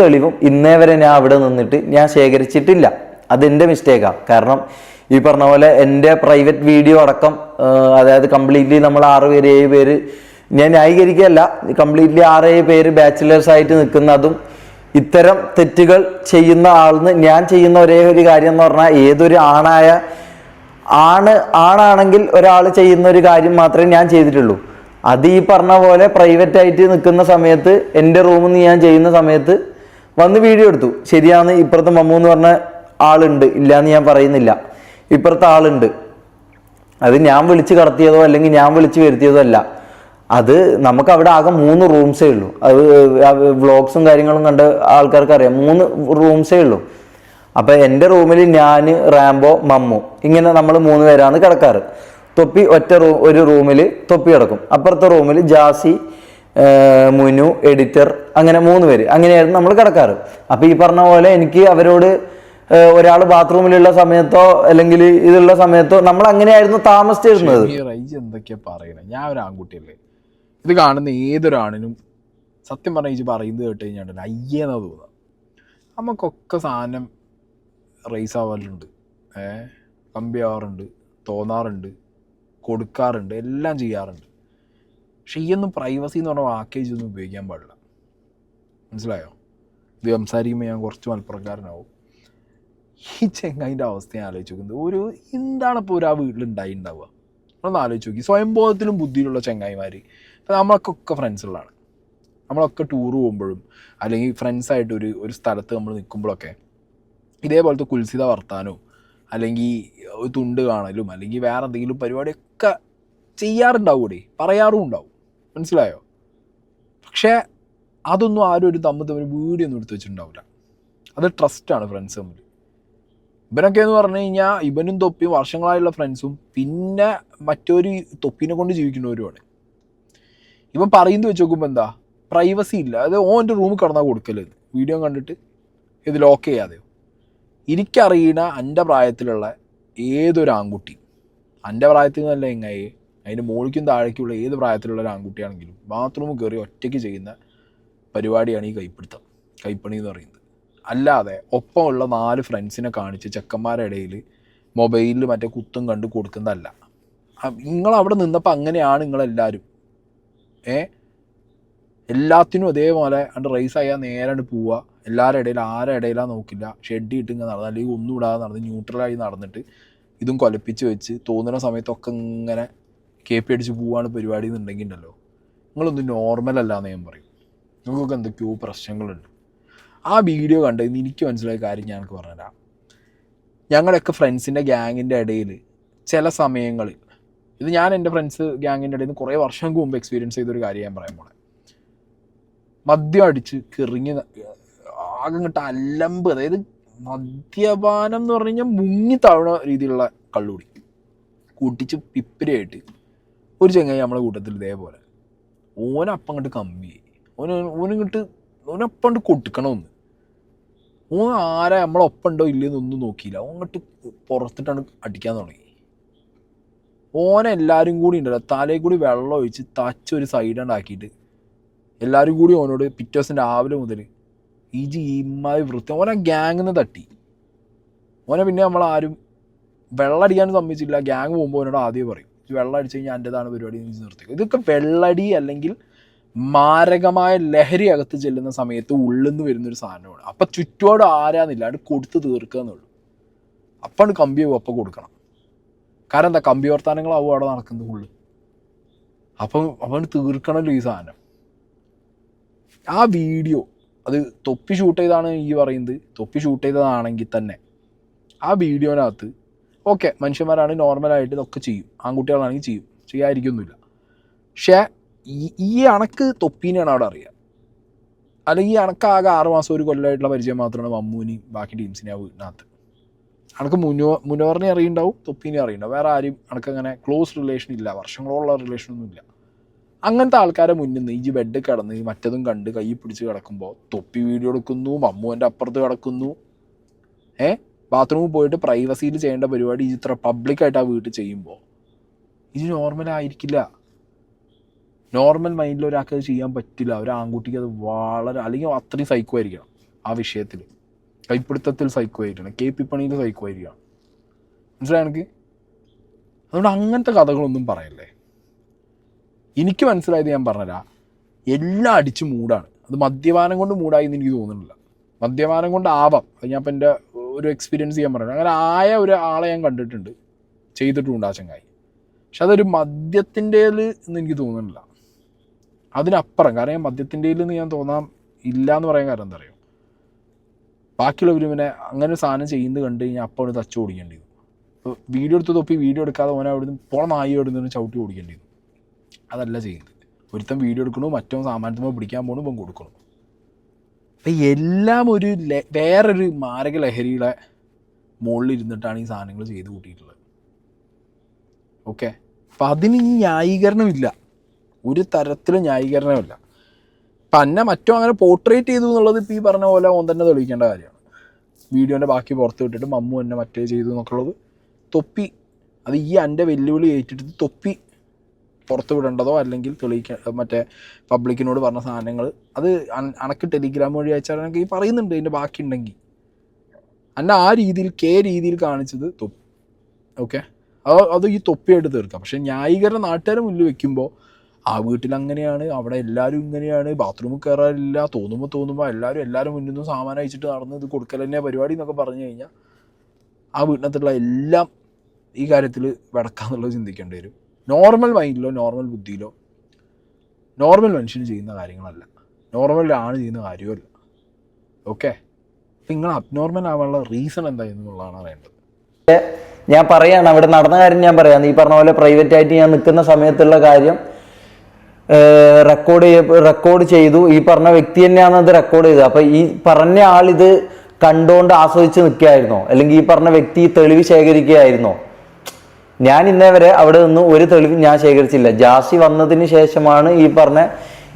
തെളിവും ഇന്നേ വരെ ഞാൻ അവിടെ നിന്നിട്ട് ഞാൻ ശേഖരിച്ചിട്ടില്ല. അതെൻ്റെ മിസ്റ്റേക്കാണ്. കാരണം ഈ പറഞ്ഞ പോലെ എൻ്റെ പ്രൈവറ്റ് വീഡിയോ അടക്കം, അതായത് കംപ്ലീറ്റ്ലി നമ്മൾ 6 പേര് 7 പേര്, ഞാൻ ന്യായീകരിക്കുകയല്ല, കംപ്ലീറ്റ്ലി 6-7 പേര് ബാച്ചിലേഴ്സ് ആയിട്ട് നിൽക്കുന്നതും ഇത്തരം തെറ്റുകൾ ചെയ്യുന്ന ആളിന് ഞാൻ ചെയ്യുന്ന ഒരേ ഒരു കാര്യം എന്ന് പറഞ്ഞാൽ, ഏതൊരു ആണാണെങ്കിൽ ഒരാൾ ചെയ്യുന്ന ഒരു കാര്യം മാത്രമേ ഞാൻ ചെയ്തിട്ടുള്ളൂ. അത് ഈ പറഞ്ഞ പോലെ പ്രൈവറ്റ് ആയിട്ട് നിൽക്കുന്ന സമയത്ത് എൻ്റെ റൂമിൽ നിന്ന് ഞാൻ ചെയ്യുന്ന സമയത്ത് വന്ന് വീഡിയോ എടുത്തു. ശരിയാണ്, ഇപ്പുറത്തെ മമ്മു എന്ന് പറഞ്ഞ ആളുണ്ട്, ഇല്ലയെന്ന് ഞാൻ പറയുന്നില്ല, ഇപ്പുറത്തെ ആളുണ്ട്. അത് ഞാൻ വിളിച്ച് കടത്തിയതോ അല്ലെങ്കിൽ ഞാൻ വിളിച്ച് വരുത്തിയതോ അല്ല. അത് നമുക്ക് അവിടെ ആകെ 3 റൂംസേ ഉള്ളൂ. അത് വ്ളോഗ്സും കാര്യങ്ങളും കണ്ട ആൾക്കാർക്ക് അറിയാം, 3 റൂംസേ ഉള്ളൂ. അപ്പം എൻ്റെ റൂമിൽ ഞാൻ, റാംബോ, മമ്മു, ഇങ്ങനെ നമ്മൾ 3 പേരാണ് കിടക്കാറ്. തൊപ്പി ഒരു റൂമിൽ തൊപ്പി കിടക്കും. അപ്പുറത്തെ റൂമിൽ ജാസി, മുനു, എഡിറ്റർ, അങ്ങനെ 3 പേര്, അങ്ങനെയായിരുന്നു നമ്മൾ കിടക്കാറ്. അപ്പം ഈ പറഞ്ഞ പോലെ എനിക്ക് അവരോട് ഒരാൾ ബാത്റൂമിലുള്ള സമയത്തോ അല്ലെങ്കിൽ ഇതുള്ള സമയത്തോ നമ്മൾ അങ്ങനെയായിരുന്നു താമസിച്ചിരുന്നത്. എന്തൊക്കെയാ പറയണേ, ഞാൻ ഒരു ആൺകുട്ടിയല്ലേ, ഇത് കാണുന്ന ഏതൊരാണിനും സത്യം പറഞ്ഞാൽ ഇത് പറയുന്നത് കേട്ട് കഴിഞ്ഞാൽ അയ്യെന്നാ തോന്നുക. നമുക്കൊക്കെ സാധനം റേസ് ആവാറുണ്ട്, കമ്പി ആവാറുണ്ട്, തോന്നാറുണ്ട്, കൊടുക്കാറുണ്ട്, എല്ലാം ചെയ്യാറുണ്ട്. പക്ഷെ ഈ ഒന്നും പ്രൈവസി എന്ന് പറഞ്ഞ വാക്കേജ് ഒന്നും ഉപയോഗിക്കാൻ പാടില്ല. മനസ്സിലായോ? ഇത് സംസാരിക്കുമ്പോൾ ഞാൻ കുറച്ച് മലപ്പുറക്കാരനാവും. ഈ ചെങ്ങായിൻ്റെ അവസ്ഥ ഞാൻ ആലോചിച്ച് നോക്കുന്നത്. ഒരു എന്താണ് ഇപ്പോൾ ഒരു ആ വീട്ടിലുണ്ടായി ഉണ്ടാവുക നമ്മളൊന്ന് ആലോചിച്ച് നോക്കി. സ്വയംബോധത്തിലും ബുദ്ധിയിലുള്ള ചെങ്ങായിമാർ ഇപ്പോൾ നമ്മളൊക്കെ ഫ്രണ്ട്സുകളാണ്. നമ്മളൊക്കെ ടൂർ പോകുമ്പോഴും അല്ലെങ്കിൽ ഫ്രണ്ട്സായിട്ട് ഒരു സ്ഥലത്ത് നമ്മൾ നിൽക്കുമ്പോഴൊക്കെ ഇതേപോലത്തെ കുൽസിത വർത്താനവും അല്ലെങ്കിൽ ഒരു തുണ്ട് കാണലും അല്ലെങ്കിൽ വേറെ എന്തെങ്കിലും പരിപാടിയൊക്കെ ചെയ്യാറുണ്ടാവൂടെ, പറയാറും ഉണ്ടാവും. മനസ്സിലായോ? പക്ഷേ അതൊന്നും ആരും ഒരു തമ്മിൽ വീഡിയോ ഒന്നും എടുത്ത് വെച്ചിട്ടുണ്ടാവില്ല. അത് ട്രസ്റ്റാണ് ഫ്രണ്ട്സ് തമ്മിൽ. ഇവനൊക്കെ എന്ന് പറഞ്ഞു കഴിഞ്ഞാൽ ഇവനും തൊപ്പിയും വർഷങ്ങളായുള്ള ഫ്രണ്ട്സും പിന്നെ മറ്റൊരു തൊപ്പിനെ കൊണ്ട് ജീവിക്കുന്നവരുമാണ്. ഇവൻ പറയുന്നത് വെച്ച് നോക്കുമ്പോൾ എന്താ പ്രൈവസി ഇല്ല. അത് ഓൻ്റെ റൂമിൽ കിടന്നാൽ കൊടുക്കല് വീഡിയോ കണ്ടിട്ട് ഇത് ലോക്ക് ചെയ്യാതെയോ. എനിക്കറിയുന്ന എൻ്റെ പ്രായത്തിലുള്ള ഏതൊരു ആൺകുട്ടി, എൻ്റെ പ്രായത്തിൽ നിന്നല്ല എങ്ങനെ അതിൻ്റെ മുകളിലേക്കും താഴേക്കുള്ള ഏത് പ്രായത്തിലുള്ള ഒരു ആൺകുട്ടിയാണെങ്കിലും ബാത്റൂമിൽ കയറി ഒറ്റയ്ക്ക് ചെയ്യുന്ന പരിപാടിയാണ് ഈ കൈപ്പണി എന്ന് പറയുന്നത്. അല്ലാതെ ഒപ്പമുള്ള 4 ഫ്രണ്ട്സിനെ കാണിച്ച് ചെക്കന്മാരുടെ ഇടയിൽ മൊബൈലിൽ മറ്റേ കുത്തും കണ്ട് കൊടുക്കുന്നതല്ല. നിങ്ങളവിടെ നിന്നപ്പോൾ അങ്ങനെയാണ് നിങ്ങളെല്ലാവരും. എല്ലാത്തിനും അതേപോലെ അണ്ട് റേസ് ആയാൽ നേരെ പോവുക. എല്ലാവരുടെ ഇടയിൽ ആരുടെ ഇടയിലാണ് നോക്കില്ല. ഷെഡ് ഇട്ട് ഇങ്ങനെ നടന്ന് അല്ലെങ്കിൽ ഒന്നും ഇടാതെ നടന്ന് ന്യൂട്രലായി നടന്നിട്ട് ഇതും കൊലപ്പിച്ച് വെച്ച് തോന്നുന്ന സമയത്തൊക്കെ ഇങ്ങനെ കേപ്പി അടിച്ച് പോവാണ് പരിപാടി എന്നുണ്ടെങ്കിൽ ഉണ്ടല്ലോ, നിങ്ങളൊന്നും നോർമൽ അല്ലാന്ന് ഞാൻ പറയും. നിങ്ങൾക്കൊക്കെ എന്തൊക്കെയോ പ്രശ്നങ്ങളുണ്ട്. ആ വീഡിയോ കണ്ടതിന് എനിക്ക് മനസ്സിലായ കാര്യം ഞങ്ങൾക്ക് പറഞ്ഞുതരാം. ഞങ്ങളുടെയൊക്കെ ഫ്രണ്ട്സിൻ്റെ ഗ്യാങ്ങിൻ്റെ ഇടയിൽ ചില സമയങ്ങളിൽ, ഇത് ഞാൻ എൻ്റെ ഫ്രണ്ട്സ് ഗ്യാങ്ങിൻ്റെ ഇടയിൽ നിന്ന് കുറേ വർഷങ്ങൾക്ക് മുമ്പ് എക്സ്പീരിയൻസ് ചെയ്തൊരു കാര്യം ഞാൻ പറയാൻ പോണേ. മദ്യം അടിച്ച് കിറിഞ്ഞ് ആകെ ഇങ്ങോട്ട് അലമ്പ്, അതായത് മദ്യപാനം എന്ന് പറഞ്ഞു കഴിഞ്ഞാൽ മുങ്ങി താഴുന്ന രീതിയിലുള്ള കള്ളുകൂടി കൂട്ടിച്ച് പിപ്പിരിയായിട്ട് ഒരു ചെങ്ങായി നമ്മളെ കൂട്ടത്തിൽ ഇതേപോലെ ഓനപ്പം അങ്ങോട്ട് കമ്മിയായി. ഓനപ്പം കൊടുക്കണമെന്ന് ആരാ നമ്മളൊപ്പം ഉണ്ടോ ഇല്ലെന്നൊന്നും നോക്കിയില്ല. അങ്ങോട്ട് പുറത്തിട്ടാണ് അടിക്കാൻ തുടങ്ങി. ഓനെല്ലാവരും കൂടി ഉണ്ടല്ലോ തലയിൽ കൂടി വെള്ളം ഒഴിച്ച് തച്ചൊരു സൈഡാണ്ടാക്കിയിട്ട് എല്ലാവരും കൂടി ഓനോട് പിറ്റേ ദിവസം രാവിലെ മുതൽ ഇമ്മായി വൃത്തി ഓനെ ഗ്യാങ്ങിൽ നിന്ന് തട്ടി. ഓനെ പിന്നെ നമ്മളാരും വെള്ളമടിക്കാൻ സമ്മതിച്ചില്ല. ഗ്യാങ് പോകുമ്പോൾ ഓനോട് ആദ്യം പറയും വെള്ളം അടിച്ച് കഴിഞ്ഞാൽ എൻ്റെതാണ് പരിപാടി നിർത്തി. ഇതൊക്കെ വെള്ളടി അല്ലെങ്കിൽ മാരകമായ ലഹരി അകത്ത് ചെല്ലുന്ന സമയത്ത് ഉള്ളിൽ നിന്ന് വരുന്നൊരു സാധനമാണ്. അപ്പം ചുറ്റോട് ആരാന്നില്ല, അത് കൊടുത്ത് തീർക്കുക എന്നുള്ളൂ. അപ്പാണ് കമ്പിയാവും, അപ്പം കൊടുക്കണം. കാരണം എന്താ കമ്പി വർത്താനങ്ങളാവും അവിടെ നടക്കുന്നത് ഉള്ളിൽ. അപ്പം തീർക്കണമല്ലോ ഈ സാധനം. ആ വീഡിയോ അത് തൊപ്പി ഷൂട്ട് ചെയ്താണ് ഈ പറയുന്നത്. തൊപ്പി ഷൂട്ട് ചെയ്തതാണെങ്കിൽ തന്നെ ആ വീഡിയോനകത്ത് ഓക്കെ മനുഷ്യന്മാരാണ് നോർമലായിട്ട് ഇതൊക്കെ ചെയ്യും, ആൺകുട്ടികളാണെങ്കിൽ ചെയ്യാതിരിക്കൊന്നുമില്ല. പക്ഷേ ഈ അണക്ക് തൊപ്പീനെയാണ് അവിടെ അറിയുക. അല്ലെങ്കിൽ അണക്കാകെ 6 മാസം 1 കൊല്ലമായിട്ടുള്ള പരിചയം മാത്രമാണ് മമ്മൂനി ബാക്കി ടീംസിനെ ആ വീട്ടിനകത്ത്. അണക്ക് മുനോറിനെ അറിയുണ്ടാവും, തൊപ്പീനെ അറിയുണ്ടാവും. വേറെ ആരും അണക്കങ്ങനെ ക്ലോസ് റിലേഷൻ ഇല്ല, വർഷങ്ങളോളം റിലേഷനൊന്നും ഇല്ല. അങ്ങനത്തെ ആൾക്കാരെ മുന്നിൽ നിന്ന് ഈ ബെഡ് കിടന്ന് മറ്റതും കണ്ട് കൈ പിടിച്ച് കിടക്കുമ്പോൾ തൊപ്പി വീഡിയോ എടുക്കുന്നു, മമ്മൂൻ്റെ അപ്പുറത്ത് കിടക്കുന്നു. ബാത്റൂമിൽ പോയിട്ട് പ്രൈവസിയിൽ ചെയ്യേണ്ട പരിപാടി ഇത്ര പബ്ലിക്കായിട്ട് ആ വീട്ടിൽ ചെയ്യുമ്പോൾ ഇത് നോർമലായിരിക്കില്ല. നോർമൽ മൈൻഡിൽ ഒരാൾക്ക് അത് ചെയ്യാൻ പറ്റില്ല. ഒരു ആൺകുട്ടിക്ക് അത് വളരെ, അല്ലെങ്കിൽ അത്രയും സൈക്കോ ആയിരിക്കണം ആ വിഷയത്തിൽ. കൈപ്പിടുത്തത്തിൽ സൈക്കോ ആയിരിക്കണം, കേപ്പിപ്പണിയിൽ സൈക്കോ ആയിരിക്കണം. മനസ്സിലായി എനിക്ക്? അതുകൊണ്ട് അങ്ങനത്തെ കഥകളൊന്നും പറയല്ലേ. എനിക്ക് മനസ്സിലായത് ഞാൻ പറഞ്ഞുതരാം, എല്ലാം അടിച്ച് മൂടാണ്. അത് മദ്യപാനം കൊണ്ട് മൂടായി എന്ന് എനിക്ക് തോന്നുന്നില്ല. മദ്യപാനം കൊണ്ടാവാം, അത് ഞാൻ ഇപ്പം എൻ്റെ ഒരു എക്സ്പീരിയൻസ് ചെയ്യാൻ പറയുന്നത്. അങ്ങനെ ആയ ഒരു ആളെ ഞാൻ കണ്ടിട്ടുണ്ട്, ചെയ്തിട്ടുമുണ്ട് ആ ചങ്ങായി. പക്ഷെ അതൊരു മദ്യത്തിൻ്റേൽ എന്ന് എനിക്ക് തോന്നുന്നില്ല. അതിനപ്പുറം, കാരണം മദ്യത്തിൻ്റേൽ എന്ന് ഞാൻ തോന്നാൻ ഇല്ല എന്ന് പറയാൻ കാരണം എന്താ അറിയോ, ബാക്കിയുള്ളവർ പിന്നെ അങ്ങനെ ഒരു സാധനം ചെയ്യുന്നത് കണ്ട് കഴിഞ്ഞാൽ അപ്പോൾ അവിടെ തച്ച് ഓടിക്കേണ്ടി വരും. ഇപ്പോൾ വീഡിയോ എടുത്ത് തൊപ്പി വീഡിയോ എടുക്കാതെ ഓനെ അവിടുന്ന് പോണ നായി അവിടുന്ന് ചവിട്ടി ഓടിക്കേണ്ടി വരും. അതല്ല ചെയ്യുന്നത്. ഒരുത്തം വീഡിയോ എടുക്കണു, മറ്റോ സാമാനത്തുമ്പോൾ പിടിക്കാൻ പോകണം, ഇപ്പം കൊടുക്കണം. അപ്പം എല്ലാം ഒരു വേറൊരു മാരക ലഹരിയുടെ മുകളിൽ ഇരുന്നിട്ടാണ് ഈ സാധനങ്ങൾ ചെയ്ത് കൂട്ടിയിട്ടുള്ളത്. ഓക്കെ, അപ്പം അതിന് ഈ ന്യായീകരണമില്ല, ഒരു തരത്തിലും ന്യായീകരണമില്ല. അപ്പം എന്നെ മറ്റോ അങ്ങനെ പോർട്രേറ്റ് ചെയ്തു എന്നുള്ളത് ഇപ്പോൾ ഈ പറഞ്ഞ പോലെ ഓൻ തന്നെ തെളിയിക്കേണ്ട കാര്യമാണ്. വീഡിയോൻ്റെ ബാക്കി പുറത്ത് വിട്ടിട്ട് മമ്മു എന്നെ മറ്റേ ചെയ്തു എന്നൊക്കെയുള്ളത് തൊപ്പി, അത് ഈ എൻ്റെ വെല്ലുവിളി ഏറ്റിട്ട് തൊപ്പി പുറത്ത് വിടേണ്ടതോ അല്ലെങ്കിൽ മറ്റേ പബ്ലിക്കിനോട് പറഞ്ഞ സാധനങ്ങൾ അത് അണക്ക് ടെലിഗ്രാം വഴി അയച്ചാൽ എനിക്ക് ഈ പറയുന്നുണ്ട് ഇതിൻ്റെ ബാക്കി ഉണ്ടെങ്കിൽ എന്നെ ആ രീതിയിൽ കാണിച്ചത് തൊപ്പി. ഓക്കെ, അത് ഈ തൊപ്പിയായിട്ട് തീർക്കാം. പക്ഷേ ന്യായീകരണം നാട്ടുകാരെ മുന്നിൽ വെക്കുമ്പോൾ ആ വീട്ടിൽ അങ്ങനെയാണ്, അവിടെ എല്ലാവരും ഇങ്ങനെയാണ്, ബാത്റൂമിൽ കയറാറില്ല, തോന്നുമ്പോൾ എല്ലാവരും മുന്നിൽ നിന്നും സാമാനം അയച്ചിട്ട് നടന്ന് ഇത് കൊടുക്കൽ തന്നെ പരിപാടി എന്നൊക്കെ പറഞ്ഞു കഴിഞ്ഞാൽ ആ വീട്ടിനകത്തുള്ള എല്ലാം ഈ കാര്യത്തിൽ വെടക്കാന്നുള്ളത് ചിന്തിക്കേണ്ടി വരും. നോർമൽ മൈൻഡിലോ നോർമൽ ബുദ്ധിയിലോ നോർമൽ മനുഷ്യന് ചെയ്യുന്ന കാര്യങ്ങളല്ല, നോർമൽ ആണ് ചെയ്യുന്ന കാര്യമല്ല. ഓക്കെ, അപ്പം നിങ്ങൾ അബ്നോർമൽ ആവാനുള്ള റീസൺ എന്തായെന്നുള്ളതാണ് അറിയേണ്ടത്. ഞാൻ പറയാണ് അവിടെ നടന്ന കാര്യം ഞാൻ പറയാം. ഈ പറഞ്ഞ പോലെ പ്രൈവറ്റ് ആയിട്ട് ഞാൻ നിൽക്കുന്ന സമയത്തുള്ള കാര്യം റെക്കോർഡ് ചെയ്തു. ഈ പറഞ്ഞ വ്യക്തി തന്നെയാണ് അത് റെക്കോർഡ് ചെയ്തത്. അപ്പൊ ഈ പറഞ്ഞ ആളിത് കണ്ടുകൊണ്ട് ആസ്വദിച്ച് നിൽക്കുകയായിരുന്നോ, അല്ലെങ്കിൽ ഈ പറഞ്ഞ വ്യക്തി തെളിവ് ശേഖരിക്കുകയായിരുന്നോ? ഞാൻ ഇന്നേ വരെ അവിടെ നിന്ന് ഒരു തെളിവ് ഞാൻ ശേഖരിച്ചില്ല. ജാസി വന്നതിന് ശേഷമാണ് ഈ പറഞ്ഞ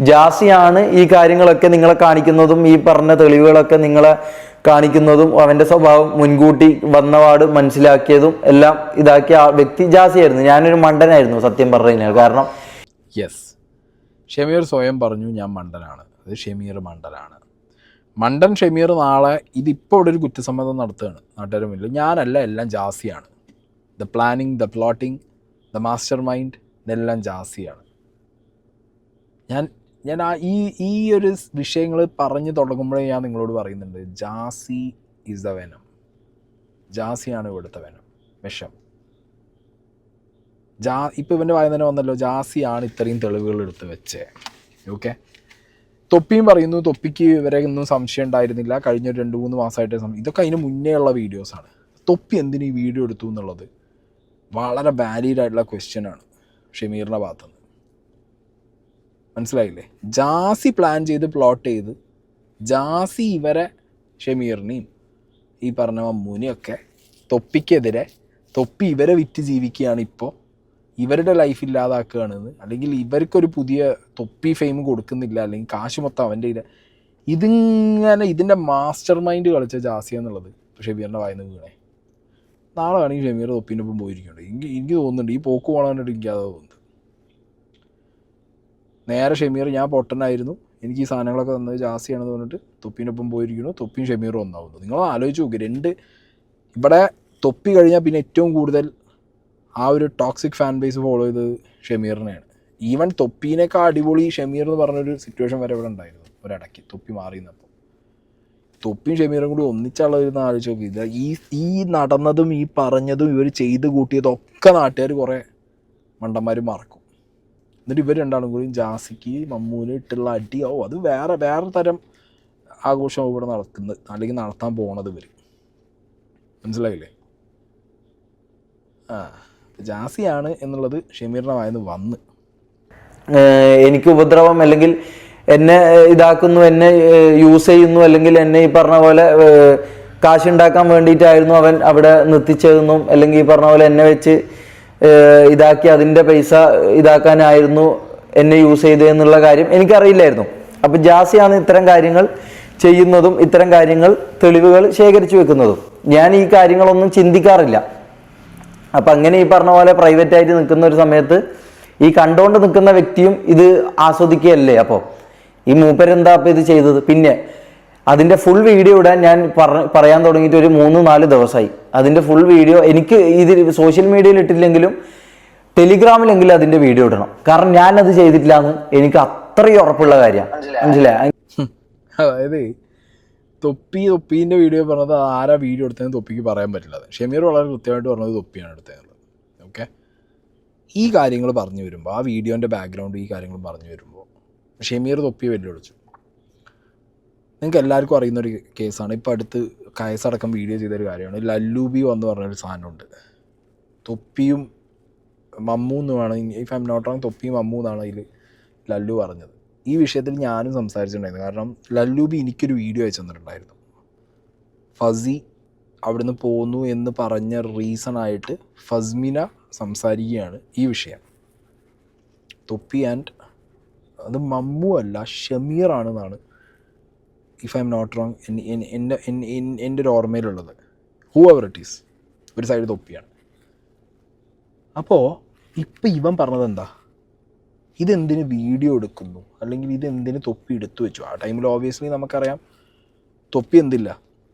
ജാസിയാണ് ഈ കാര്യങ്ങളൊക്കെ നിങ്ങളെ കാണിക്കുന്നതും ഈ പറഞ്ഞ തെളിവുകളൊക്കെ നിങ്ങളെ കാണിക്കുന്നതും അവന്റെ സ്വഭാവം മുൻകൂട്ടി വന്നപാട് മനസ്സിലാക്കിയതും എല്ലാം ഇതാക്കിയ വ്യക്തി ജാസിയായിരുന്നു. ഞാനൊരു മണ്ടനായിരുന്നു സത്യം പറഞ്ഞു കഴിഞ്ഞാൽ. കാരണം യെസ്, ഷമീർ സ്വയം പറഞ്ഞു ഞാൻ മണ്ടനാണ്. അത് ഷമീർ മണ്ടനാണ്. മണ്ടൻ ഷമീർ നാളെ ഇതിപ്പോൾ ഇവിടെ ഒരു കുറ്റസമ്മതം നടത്തുകയാണ് നാട്ടുകാർ മുന്നിൽ. ഞാനല്ല, എല്ലാം ജാസിയാണ്. The planning, the plotting, the master mind, ഇതെല്ലാം ജാസിയാണ്. ഞാൻ ഈ ഒരു വിഷയങ്ങൾ പറഞ്ഞു തുടങ്ങുമ്പോഴേ ഞാൻ നിങ്ങളോട് പറയുന്നുണ്ട്, ജാസി ഈസ് ദ വെനം. ജാസിയാണ് ഇവിടുത്തെ വെനം, വിഷം. ഇപ്പോൾ ഇവൻ്റെ വായ തന്നെ വന്നല്ലോ, ജാസിയാണ് ഇത്രയും തെളിവുകൾ എടുത്ത് വെച്ചേ. ഓക്കെ, തൊപ്പിയും പറയുന്നു തൊപ്പിക്ക് ഇവരെ ഒന്നും സംശയം ഉണ്ടായിരുന്നില്ല, കഴിഞ്ഞ 2-3 മാസമായിട്ട് ഇതൊക്കെ അതിന് മുന്നേ ഉള്ള വീഡിയോസാണ്. തൊപ്പി എന്തിന് ഈ വീഡിയോ എടുത്തു എന്നുള്ളത് വളരെ വാലിഡ് ആയിട്ടുള്ള ക്വസ്റ്റ്യനാണ് ഷമീറിൻ്റെ ഭാഗത്തുനിന്ന്. മനസ്സിലായില്ലേ? ജാസി പ്ലാൻ ചെയ്ത് പ്ലോട്ട് ചെയ്ത് ജാസി ഇവരെ ഷമീറിനെയും ഈ പറഞ്ഞ മമ്മൂനെയൊക്കെ തൊപ്പിക്കെതിരെ, തൊപ്പി ഇവരെ വിറ്റ് ജീവിക്കുകയാണ്, ഇപ്പോൾ ഇവരുടെ ലൈഫ് ഇല്ലാതാക്കുകയാണെന്ന്, അല്ലെങ്കിൽ ഇവർക്കൊരു പുതിയ തൊപ്പി ഫെയിം കൊടുക്കുന്നില്ല, അല്ലെങ്കിൽ കാശ് മൊത്തം അവൻ്റെ ഇതിങ്ങനെ ഇതിൻ്റെ മാസ്റ്റർ മൈൻഡ് കളിച്ച ജാസി എന്നുള്ളത് ഇപ്പോൾ ഷമീറിൻ്റെ വായിന്ന് വീണേ. നാളെ വേണമെങ്കിൽ ഷമീർ തൊപ്പീൻ്റെ ഒപ്പം പോയിരിക്കുന്നുണ്ട്. എനിക്ക് തോന്നുന്നുണ്ട് ഈ പോക്ക് പോകാനായിട്ട് എനിക്കത് തോന്നുന്നത്. നേരെ ഷമീർ ഞാൻ പൊട്ടനായിരുന്നു, എനിക്ക് ഈ സാധനങ്ങളൊക്കെ തന്നത് ജാസിയാണെന്ന് പറഞ്ഞിട്ട് തൊപ്പീനൊപ്പം പോയിരിക്കുന്നു, തൊപ്പിയും ഷമീറും ഒന്നാവുന്നു. നിങ്ങൾ ആലോചിച്ച് നോക്കി, ഇവിടെ തൊപ്പി കഴിഞ്ഞാൽ പിന്നെ ഏറ്റവും കൂടുതൽ ആ ഒരു ടോക്സിക് ഫാൻ ബേസ് ഫോളോ ചെയ്ത് ഷമീറിനെയാണ്. ഈവൻ തൊപ്പീനേക്കാൾ അടിപൊളി ഷമീർ എന്ന് പറഞ്ഞൊരു സിറ്റുവേഷൻ വരെ ഇവിടെ ഉണ്ടായിരുന്നു ഒരിടയ്ക്ക്, തൊപ്പി മാറിയെന്നപ്പോൾ. തൊപ്പിയും ഷമീറും കൂടി ഒന്നിച്ചുള്ളതെന്ന് ആലോചിച്ച് നോക്കി. ഈ നടന്നതും ഈ പറഞ്ഞതും ഇവർ ചെയ്ത് കൂട്ടിയതൊക്കെ നാട്ടുകാർ കുറേ മണ്ടന്മാർ മറക്കും. എന്നിട്ട് ഇവർ രണ്ടാളും കൂടി ജാസിക്ക് മമ്മൂന് ഇട്ടുള്ള അടിയാവും. അത് വേറെ തരം ആഘോഷമാവും ഇവിടെ നടക്കുന്നത്, അല്ലെങ്കിൽ നടത്താൻ പോണത് ഇവർ. മനസ്സിലായില്ലേ? ജാസിയാണ് എന്നുള്ളത് ഷമീറിൻ്റെ വായന്ന് വന്ന് എനിക്ക് ഉപദ്രവം അല്ലെങ്കിൽ എന്നെ ഇതാക്കുന്നു, എന്നെ യൂസ് ചെയ്യുന്നു, അല്ലെങ്കിൽ എന്നെ ഈ പറഞ്ഞ പോലെ കാശുണ്ടാക്കാൻ വേണ്ടിയിട്ടായിരുന്നു അവൻ അവിടെ നിർത്തിച്ചതെന്നും, അല്ലെങ്കിൽ ഈ പറഞ്ഞ പോലെ എന്നെ വെച്ച് ഇതാക്കി അതിൻ്റെ പൈസ ഇതാക്കാനായിരുന്നു എന്നെ യൂസ് ചെയ്തതെന്നുള്ള കാര്യം എനിക്കറിയില്ലായിരുന്നു. അപ്പം ജാസിയാണ് ഇത്തരം കാര്യങ്ങൾ ചെയ്യുന്നതും ഇത്തരം കാര്യങ്ങൾ തെളിവുകൾ ശേഖരിച്ചു വെക്കുന്നതും. ഞാൻ ഈ കാര്യങ്ങളൊന്നും ചിന്തിക്കാറില്ല. അപ്പം അങ്ങനെ ഈ പറഞ്ഞ പോലെ പ്രൈവറ്റായിട്ട് നിൽക്കുന്ന ഒരു സമയത്ത് ഈ കണ്ടുകൊണ്ട് നിൽക്കുന്ന വ്യക്തിയും ഇത് ആസ്വദിക്കുകയല്ലേ. അപ്പോൾ ഈ മൂപ്പരെന്താ അപ്പം ഇത് ചെയ്തത്? പിന്നെ അതിൻ്റെ ഫുൾ വീഡിയോ ഇടാൻ ഞാൻ പറയാൻ തുടങ്ങിയിട്ട് ഒരു 3-4 ദിവസമായി. അതിൻ്റെ ഫുൾ വീഡിയോ എനിക്ക് ഇത് സോഷ്യൽ മീഡിയയിൽ ഇട്ടില്ലെങ്കിലും ടെലിഗ്രാമിലെങ്കിലും അതിൻ്റെ വീഡിയോ ഇടണം. കാരണം ഞാനത് ചെയ്തിട്ടില്ല എന്ന് എനിക്ക് അത്രയും ഉറപ്പുള്ള കാര്യമാണ്. മനസ്സിലായി? അതായത് തൊപ്പീൻ്റെ വീഡിയോ പറഞ്ഞത് ആരാ വീഡിയോ എടുത്തതെന്ന് തൊപ്പിക്ക് പറയാൻ പറ്റില്ല. ഷമീർ വളരെ കൃത്യമായിട്ട് പറഞ്ഞത് തൊപ്പിയാണ് എടുത്തതെന്നുള്ളത്. ഓക്കെ, ഈ കാര്യങ്ങൾ പറഞ്ഞു വരുമ്പോൾ, ആ വീഡിയോൻ്റെ ബാക്ക്ഗ്രൗണ്ട് ഈ കാര്യങ്ങൾ പറഞ്ഞു വരുമ്പോൾ ഷമീർ തൊപ്പിയെ വെല്ലുവിളിച്ചു. നിങ്ങൾക്ക് എല്ലാവർക്കും അറിയുന്നൊരു കേസാണ്. ഇപ്പോൾ അടുത്ത് കയസടക്കം വീഡിയോ ചെയ്തൊരു കാര്യമാണ്. ലല്ലൂബി എന്ന് പറഞ്ഞൊരു സാധനമുണ്ട്. തൊപ്പിയും മമ്മൂ എന്നുമാണ്, if I am not wrong, തൊപ്പിയും മമ്മൂ എന്നാണ് അതിൽ ലല്ലു പറഞ്ഞത്. ഈ വിഷയത്തിൽ ഞാനും സംസാരിച്ചിട്ടുണ്ടായിരുന്നു. കാരണം ലല്ലൂബി എനിക്കൊരു വീഡിയോ അയച്ചു തന്നിട്ടുണ്ടായിരുന്നു. ഫസി അവിടുന്ന് പോന്നു എന്ന് പറഞ്ഞ റീസണായിട്ട് ഫസ്മിന സംസാരിക്കുകയാണ് ഈ വിഷയം. തൊപ്പി ആൻഡ് അത് മമ്മൂ അല്ല ഷമീറാണെന്നാണ്, if I am not wrong, എൻ്റെ ഒരു ഓർമ്മയിലുള്ളത്. ഹൂ എവർ ഇറ്റ് ഈസ്, ഒരു സൈഡ് തൊപ്പിയാണ്. അപ്പോൾ ഇപ്പം ഇവൻ പറഞ്ഞത് എന്താ, ഇതെന്തിന് വീഡിയോ എടുക്കുന്നു, അല്ലെങ്കിൽ ഇതെന്തിന് തൊപ്പി എടുത്തു വെച്ചു? ആ ടൈമിൽ ഓബിയസ്ലി നമുക്കറിയാം തൊപ്പി എന്തില്ല,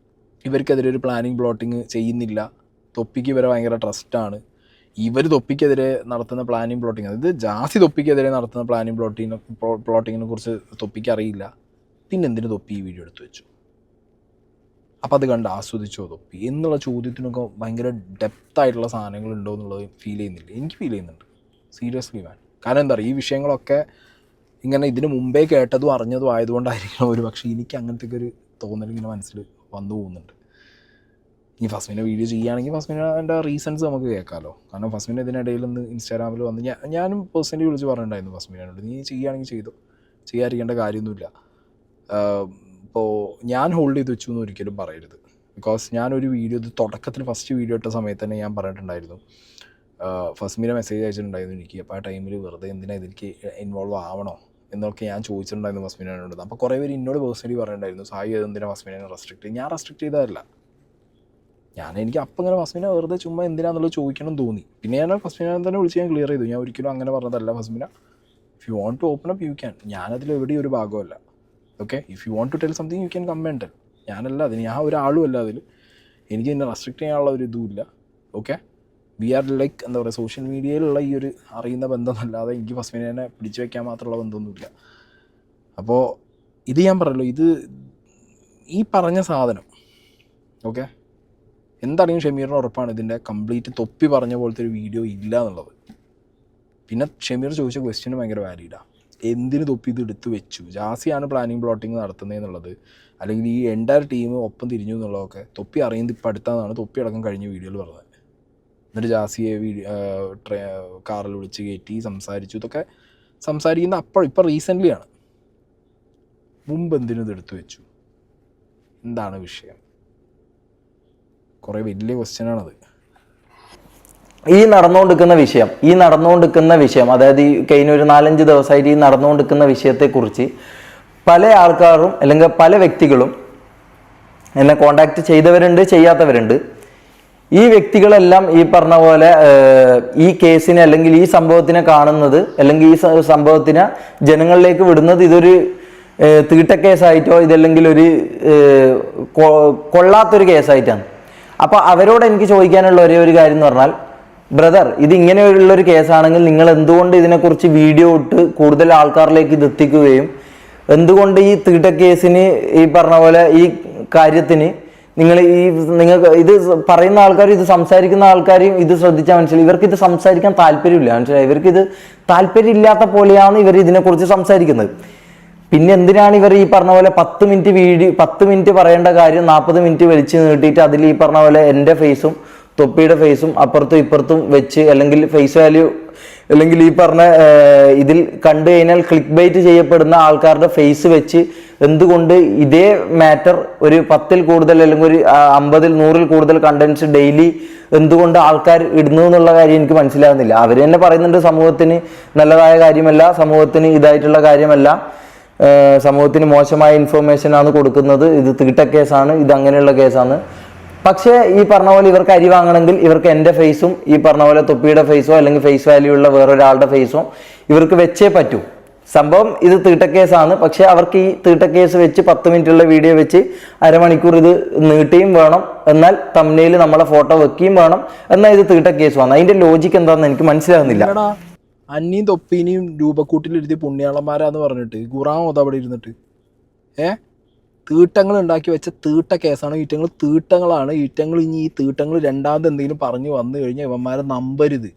ഇവർക്കെതിരെ ഒരു പ്ലാനിങ് പ്ലോട്ടിങ് ചെയ്യുന്നില്ല. തൊപ്പിക്ക് ഇവരെ ഭയങ്കര ട്രസ്റ്റാണ്. ഇവർ തൊപ്പിക്കെതിരെ നടത്തുന്ന പ്ലാനിങ് പ്ലോട്ടിങ്, അതായത് ജാസി തൊപ്പിക്കെതിരെ നടത്തുന്ന പ്ലാനിങ് പ്ലോട്ടിങ്ങിനെ കുറിച്ച് തൊപ്പിക്ക് അറിയില്ല. പിന്നെന്തിന് തൊപ്പി ഈ വീഡിയോ എടുത്തു വെച്ചു? അപ്പോൾ അത് കണ്ട് ആസ്വദിച്ചോ തൊപ്പി എന്നുള്ള ചോദ്യത്തിനൊക്കെ ഭയങ്കര ഡെപ്തായിട്ടുള്ള സാധനങ്ങൾ ഉണ്ടോ എന്നുള്ളത് ഫീൽ ചെയ്യുന്നില്ല. എനിക്ക് ഫീൽ ചെയ്യുന്നുണ്ട് സീരിയസ്ലി മാൻ. കാരണം എന്താ പറയുക, ഈ വിഷയങ്ങളൊക്കെ ഇങ്ങനെ ഇതിന് മുമ്പേ കേട്ടതും അറിഞ്ഞതും ആയതുകൊണ്ടായിരിക്കണം ഒരു പക്ഷേ എനിക്ക് അങ്ങനത്തെ ഒരു തോന്നൽ ഇങ്ങനെ മനസ്സിൽ വന്നു പോകുന്നുണ്ട്. ഈ ഫസ്മിനെ വീഡിയോ ചെയ്യുകയാണെങ്കിൽ ഫസ്മിൻ്റെ റീസൺസ് നമുക്ക് കേൾക്കാമല്ലോ. കാരണം ഫസ്മിന് ഇതിനിടയിൽ നിന്ന് ഇൻസ്റ്റാഗ്രാമിൽ വന്ന് ഞാനും പേഴ്സണലി വിളിച്ച് പറഞ്ഞിട്ടുണ്ടായിരുന്നു ഫസ്മിനോട്, നീ ചെയ്യുകയാണെങ്കിൽ ചെയ്തോ, ചെയ്യാതിരിക്കേണ്ട കാര്യമൊന്നുമില്ല. ഇപ്പോൾ ഞാൻ ഹോൾഡ് ചെയ്ത് വെച്ചു എന്ന് ഒരിക്കലും പറയരുത്. ബിക്കോസ് ഞാനൊരു വീഡിയോ ഇത് തുടക്കത്തിൽ ഫസ്റ്റ് വീഡിയോ ഇട്ട സമയത്ത് തന്നെ ഞാൻ പറഞ്ഞിട്ടുണ്ടായിരുന്നു, ഫസ്മിനെ മെസ്സേജ് അയച്ചിട്ടുണ്ടായിരുന്നു എനിക്ക്. അപ്പോൾ ആ ടൈമിൽ വെറുതെ എന്തിനാ ഇതിലേക്ക് ഇൻവോൾവ് ആവണോ എന്നൊക്കെ ഞാൻ ചോദിച്ചിട്ടുണ്ടായിരുന്നു ഫസ്മിനോട്. അപ്പോൾ കുറേ പേര് എന്നോട് പേഴ്സണലി പറഞ്ഞിട്ടുണ്ടായിരുന്നു, സായി എന്തിനാ ഫസ്മിനെ റെസ്ട്രിക്റ്റ് ചെയ്ത്. ഞാൻ റെസ്ട്രിക്റ്റ് ചെയ്തതല്ല, എനിക്ക് അപ്പം ഇങ്ങനെ ഫസ്മിനെ വെറുതെ ചുമ്മാ എന്തിനാന്നുള്ളത് ചോദിക്കണം തോന്നി. പിന്നെ ഞാൻ ഫസ്മിനെ തന്നെ വിളിച്ച് ഞാൻ ക്ലിയർ ചെയ്തു, ഞാൻ ഒരിക്കലും അങ്ങനെ പറഞ്ഞതല്ല Fasmina, if you want to open up you can. ഞാനതിൽ എവിടെയും ഒരു ഭാഗമല്ല. Okay, if you want to tell something you can come and tell. ഞാനല്ല അതിന്, ഞാൻ ഒരാളും അല്ല അതിൽ, എനിക്ക് എന്നെ റെസ്ട്രിക്റ്റ് ചെയ്യാനുള്ള ഒരു ഇതുമില്ല. ഓക്കെ, വി ആർ ലൈക്ക് എന്താ പറയുക, സോഷ്യൽ മീഡിയയിലുള്ള ഈ ഒരു അറിയുന്ന ബന്ധമല്ലാതെ എനിക്ക് ഫസ്മിനെ പിടിച്ചു വയ്ക്കാൻ മാത്രമുള്ള ബന്ധമൊന്നുമില്ല. അപ്പോൾ ഇത് ഞാൻ പറയല്ലോ, ഇത് ഈ പറഞ്ഞ സാധനം ഓക്കെ എന്താണെങ്കിലും ഷമീറിന് ഉറപ്പാണ് ഇതിൻ്റെ കംപ്ലീറ്റ് തൊപ്പി പറഞ്ഞ പോലത്തെ ഒരു വീഡിയോ ഇല്ല എന്നുള്ളത്. പിന്നെ ഷമീർ ചോദിച്ച ക്വസ്റ്റ്യന് ഭയങ്കര വാലിഡാണ്, എന്തിന് തൊപ്പി ഇത് എടുത്ത് വെച്ചു, ജാസിയാണ് പ്ലാനിങ് പ്ലോട്ടിങ് നടത്തുന്നതെന്നുള്ളത്, അല്ലെങ്കിൽ ഈ എൻ്റയർ ടീം ഒപ്പം തിരിഞ്ഞു എന്നുള്ളതൊക്കെ തൊപ്പി അറിയുന്നത് ഇപ്പം അടുത്താണെന്നാണ് തൊപ്പി അടക്കം കഴിഞ്ഞ വീഡിയോയിൽ പറഞ്ഞത്. എന്നിട്ട് ജാസിയെ കാറിൽ വിളിച്ച് കയറ്റി സംസാരിച്ചു, ഇതൊക്കെ സംസാരിക്കുന്ന ഇപ്പം റീസെൻ്റ്ലിയാണ്. മുമ്പ് എന്തിനും ഇതെടുത്ത് വെച്ചു, എന്താണ് വിഷയം? കുറേ വലിയ ക്വസ്റ്റ്യനാണത്. ഈ നടന്നുകൊണ്ടിരിക്കുന്ന വിഷയം അതായത് ഈ കഴിഞ്ഞ ഒരു 4-5 ദിവസമായിട്ട് ഈ നടന്നുകൊണ്ടിരിക്കുന്ന വിഷയത്തെക്കുറിച്ച് പല ആൾക്കാരും അല്ലെങ്കിൽ പല വ്യക്തികളും എന്നെ കോണ്ടാക്ട് ചെയ്തവരുണ്ട്, ചെയ്യാത്തവരുണ്ട്. ഈ വ്യക്തികളെല്ലാം ഈ പറഞ്ഞ പോലെ ഈ കേസിനെ അല്ലെങ്കിൽ ഈ സംഭവത്തിനെ കാണുന്നത് അല്ലെങ്കിൽ ഈ സംഭവത്തിനെ ജനങ്ങളിലേക്ക് വിടുന്നത് ഇതൊരു തീട്ടക്കേസായിട്ടോ ഇതല്ലെങ്കിൽ ഒരു കൊള്ളാത്തൊരു കേസായിട്ടാണ്. അപ്പോൾ അവരോട് എനിക്ക് ചോദിക്കാനുള്ള ഒരേ ഒരു കാര്യം എന്ന് പറഞ്ഞാൽ, ബ്രദർ, ഇത് ഇങ്ങനെയുള്ളൊരു കേസാണെങ്കിൽ നിങ്ങൾ എന്തുകൊണ്ട് ഇതിനെക്കുറിച്ച് വീഡിയോ ഇട്ട് കൂടുതൽ ആൾക്കാരിലേക്ക് ഇത് എത്തിക്കുകയും എന്തുകൊണ്ട് ഈ തീട്ടക്കേസിന് ഈ പറഞ്ഞ പോലെ ഈ കാര്യത്തിന് നിങ്ങൾക്ക് ഇത് പറയുന്ന ആൾക്കാരും ഇത് സംസാരിക്കുന്ന ആൾക്കാരെയും ഇത് ശ്രദ്ധിച്ചാൽ മനസ്സിലായി, ഇവർക്ക് ഇത് സംസാരിക്കാൻ താല്പര്യമില്ല. മനസ്സിലായി, ഇവർക്ക് ഇത് താല്പര്യമില്ലാത്ത പോലെയാണ് ഇവർ ഇതിനെക്കുറിച്ച് സംസാരിക്കുന്നത്. പിന്നെ എന്തിനാണ് ഇവർ ഈ പറഞ്ഞ പോലെ 10 മിനിറ്റ് പറയേണ്ട കാര്യം 40 മിനിറ്റ് വലിച്ചു നീട്ടിയിട്ട് അതിൽ ഈ പറഞ്ഞ പോലെ എൻ്റെ ഫേസും തൊപ്പിയുടെ ഫേസും അപ്പുറത്തും ഇപ്പുറത്തും വെച്ച് അല്ലെങ്കിൽ ഫേസ് വാല്യൂ അല്ലെങ്കിൽ ഈ പറഞ്ഞ ഇതിൽ കണ്ടു കഴിഞ്ഞാൽ ക്ലിക്ക് ബൈറ്റ് ചെയ്യപ്പെടുന്ന ആൾക്കാരുടെ ഫേസ് വെച്ച് എന്തുകൊണ്ട് ഇതേ മാറ്റർ ഒരു 10-ൽ കൂടുതൽ അല്ലെങ്കിൽ ഒരു 50-ൽ 100-ൽ കൂടുതൽ കണ്ടന്റ്സ് ഡെയിലി എന്തുകൊണ്ട് ആൾക്കാർ ഇടുന്നു എന്നുള്ള കാര്യം എനിക്ക് മനസ്സിലാകുന്നില്ല. അവർ തന്നെ പറയുന്നുണ്ട് സമൂഹത്തിന് നല്ലതായ കാര്യമല്ല, സമൂഹത്തിന് ഇതായിട്ടുള്ള കാര്യമല്ല, സമൂഹത്തിന് മോശമായ ഇൻഫർമേഷനാണ് കൊടുക്കുന്നത്, ഇത് തീട്ടക്കേസാണ്, ഇത് അങ്ങനെയുള്ള കേസാണ്. പക്ഷേ ഈ പറഞ്ഞ പോലെ ഇവർക്ക് അരി വാങ്ങണമെങ്കിൽ ഇവർക്ക് എൻ്റെ ഫേസും ഈ പറഞ്ഞ പോലെ തൊപ്പിയുടെ ഫേസോ അല്ലെങ്കിൽ ഫേസ് വാല്യൂ ഉള്ള വേറൊരാളുടെ ഫേസോ ഇവർക്ക് വെച്ചേ പറ്റൂ. സംഭവം ഇത് തീട്ടക്കേസാണ്. പക്ഷെ അവർക്ക് ഈ തീട്ടക്കേസ് വെച്ച് 10 മിനിറ്റുള്ള വീഡിയോ വെച്ച് അരമണിക്കൂർ ഇത് നീട്ടുകയും വേണം, എന്നാൽ തംബ്നെയിൽ നമ്മളെ ഫോട്ടോ വെക്കുകയും വേണം, എന്നാൽ ഇത് തീട്ടക്കേസുമാണ്. അതിന്റെ ലോജിക്ക് എന്താണെന്ന് എനിക്ക് മനസ്സിലാകുന്നില്ല. അന്നിയും തൊപ്പീനെയും രൂപക്കൂട്ടിലിരുത്തി പുണ്യാളന്മാരാന്ന് പറഞ്ഞിട്ട് ഖുറാൻ ഓതാ അവിടെ ഇരുന്നിട്ട് തീട്ടങ്ങൾ ഉണ്ടാക്കി വെച്ച തീട്ട കേസാണ്. ഈറ്റങ്ങൾ തീട്ടങ്ങളാണ്. ഈറ്റങ്ങൾ ഇനി ഈ തീട്ടങ്ങൾ രണ്ടാമത് എന്തെങ്കിലും പറഞ്ഞു വന്നു കഴിഞ്ഞാൽ ഇവന്മാരെ നമ്പരുത്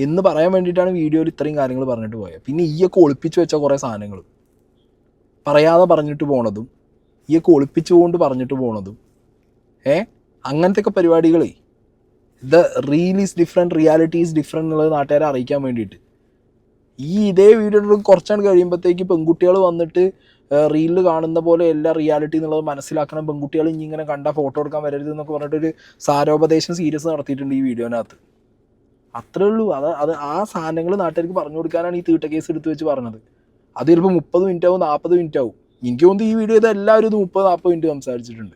എന്ന് പറയാൻ വേണ്ടിയിട്ടാണ് വീഡിയോയിൽ ഇത്രയും കാര്യങ്ങൾ പറഞ്ഞിട്ട് പോയത്. പിന്നെ ഈയൊക്കെ ഒളിപ്പിച്ച് വെച്ച കുറേ സാധനങ്ങൾ പറയാതെ പറഞ്ഞിട്ട് പോണതും ഈയൊക്കെ ഒളിപ്പിച്ചുകൊണ്ട് പറഞ്ഞിട്ട് പോണതും അങ്ങനത്തെയൊക്കെ പരിപാടികളേ, the reel is different, reality is different എന്നുള്ളത് നാട്ടുകാരെ അറിയിക്കാൻ വേണ്ടിയിട്ട് ഇതേ വീഡിയോ കുറച്ചാണ് കഴിയുമ്പോഴത്തേക്ക് പെൺകുട്ടികൾ വന്നിട്ട് റീലിൽ കാണുന്ന പോലെ എല്ലാ റിയാലിറ്റി എന്നുള്ളത് മനസ്സിലാക്കണം, പെൺകുട്ടികൾ ഇനി ഇങ്ങനെ കണ്ട ഫോട്ടോ എടുക്കാൻ വരരുത് എന്നൊക്കെ പറഞ്ഞിട്ടൊരു സാരോപദേശം സീരിയസ് നടത്തിയിട്ടുണ്ട് ഈ വീഡിയോനകത്ത്. അത്രേ ഉള്ളൂ. അത് ആ സാധനങ്ങൾ നാട്ടുകാർക്ക് പറഞ്ഞു കൊടുക്കാനാണ് ഈ തീട്ട കേസ് എടുത്ത് വെച്ച് പറഞ്ഞത്. അത് ചിലപ്പോൾ 30 മിനിറ്റ് ആവും, 40 മിനിറ്റ് ആവും. എനിക്ക് തോന്നുന്നു ഈ വീഡിയോ ഇത് എല്ലാവരും ഇത് 30-40 മിനിറ്റ് സംസാരിച്ചിട്ടുണ്ട്.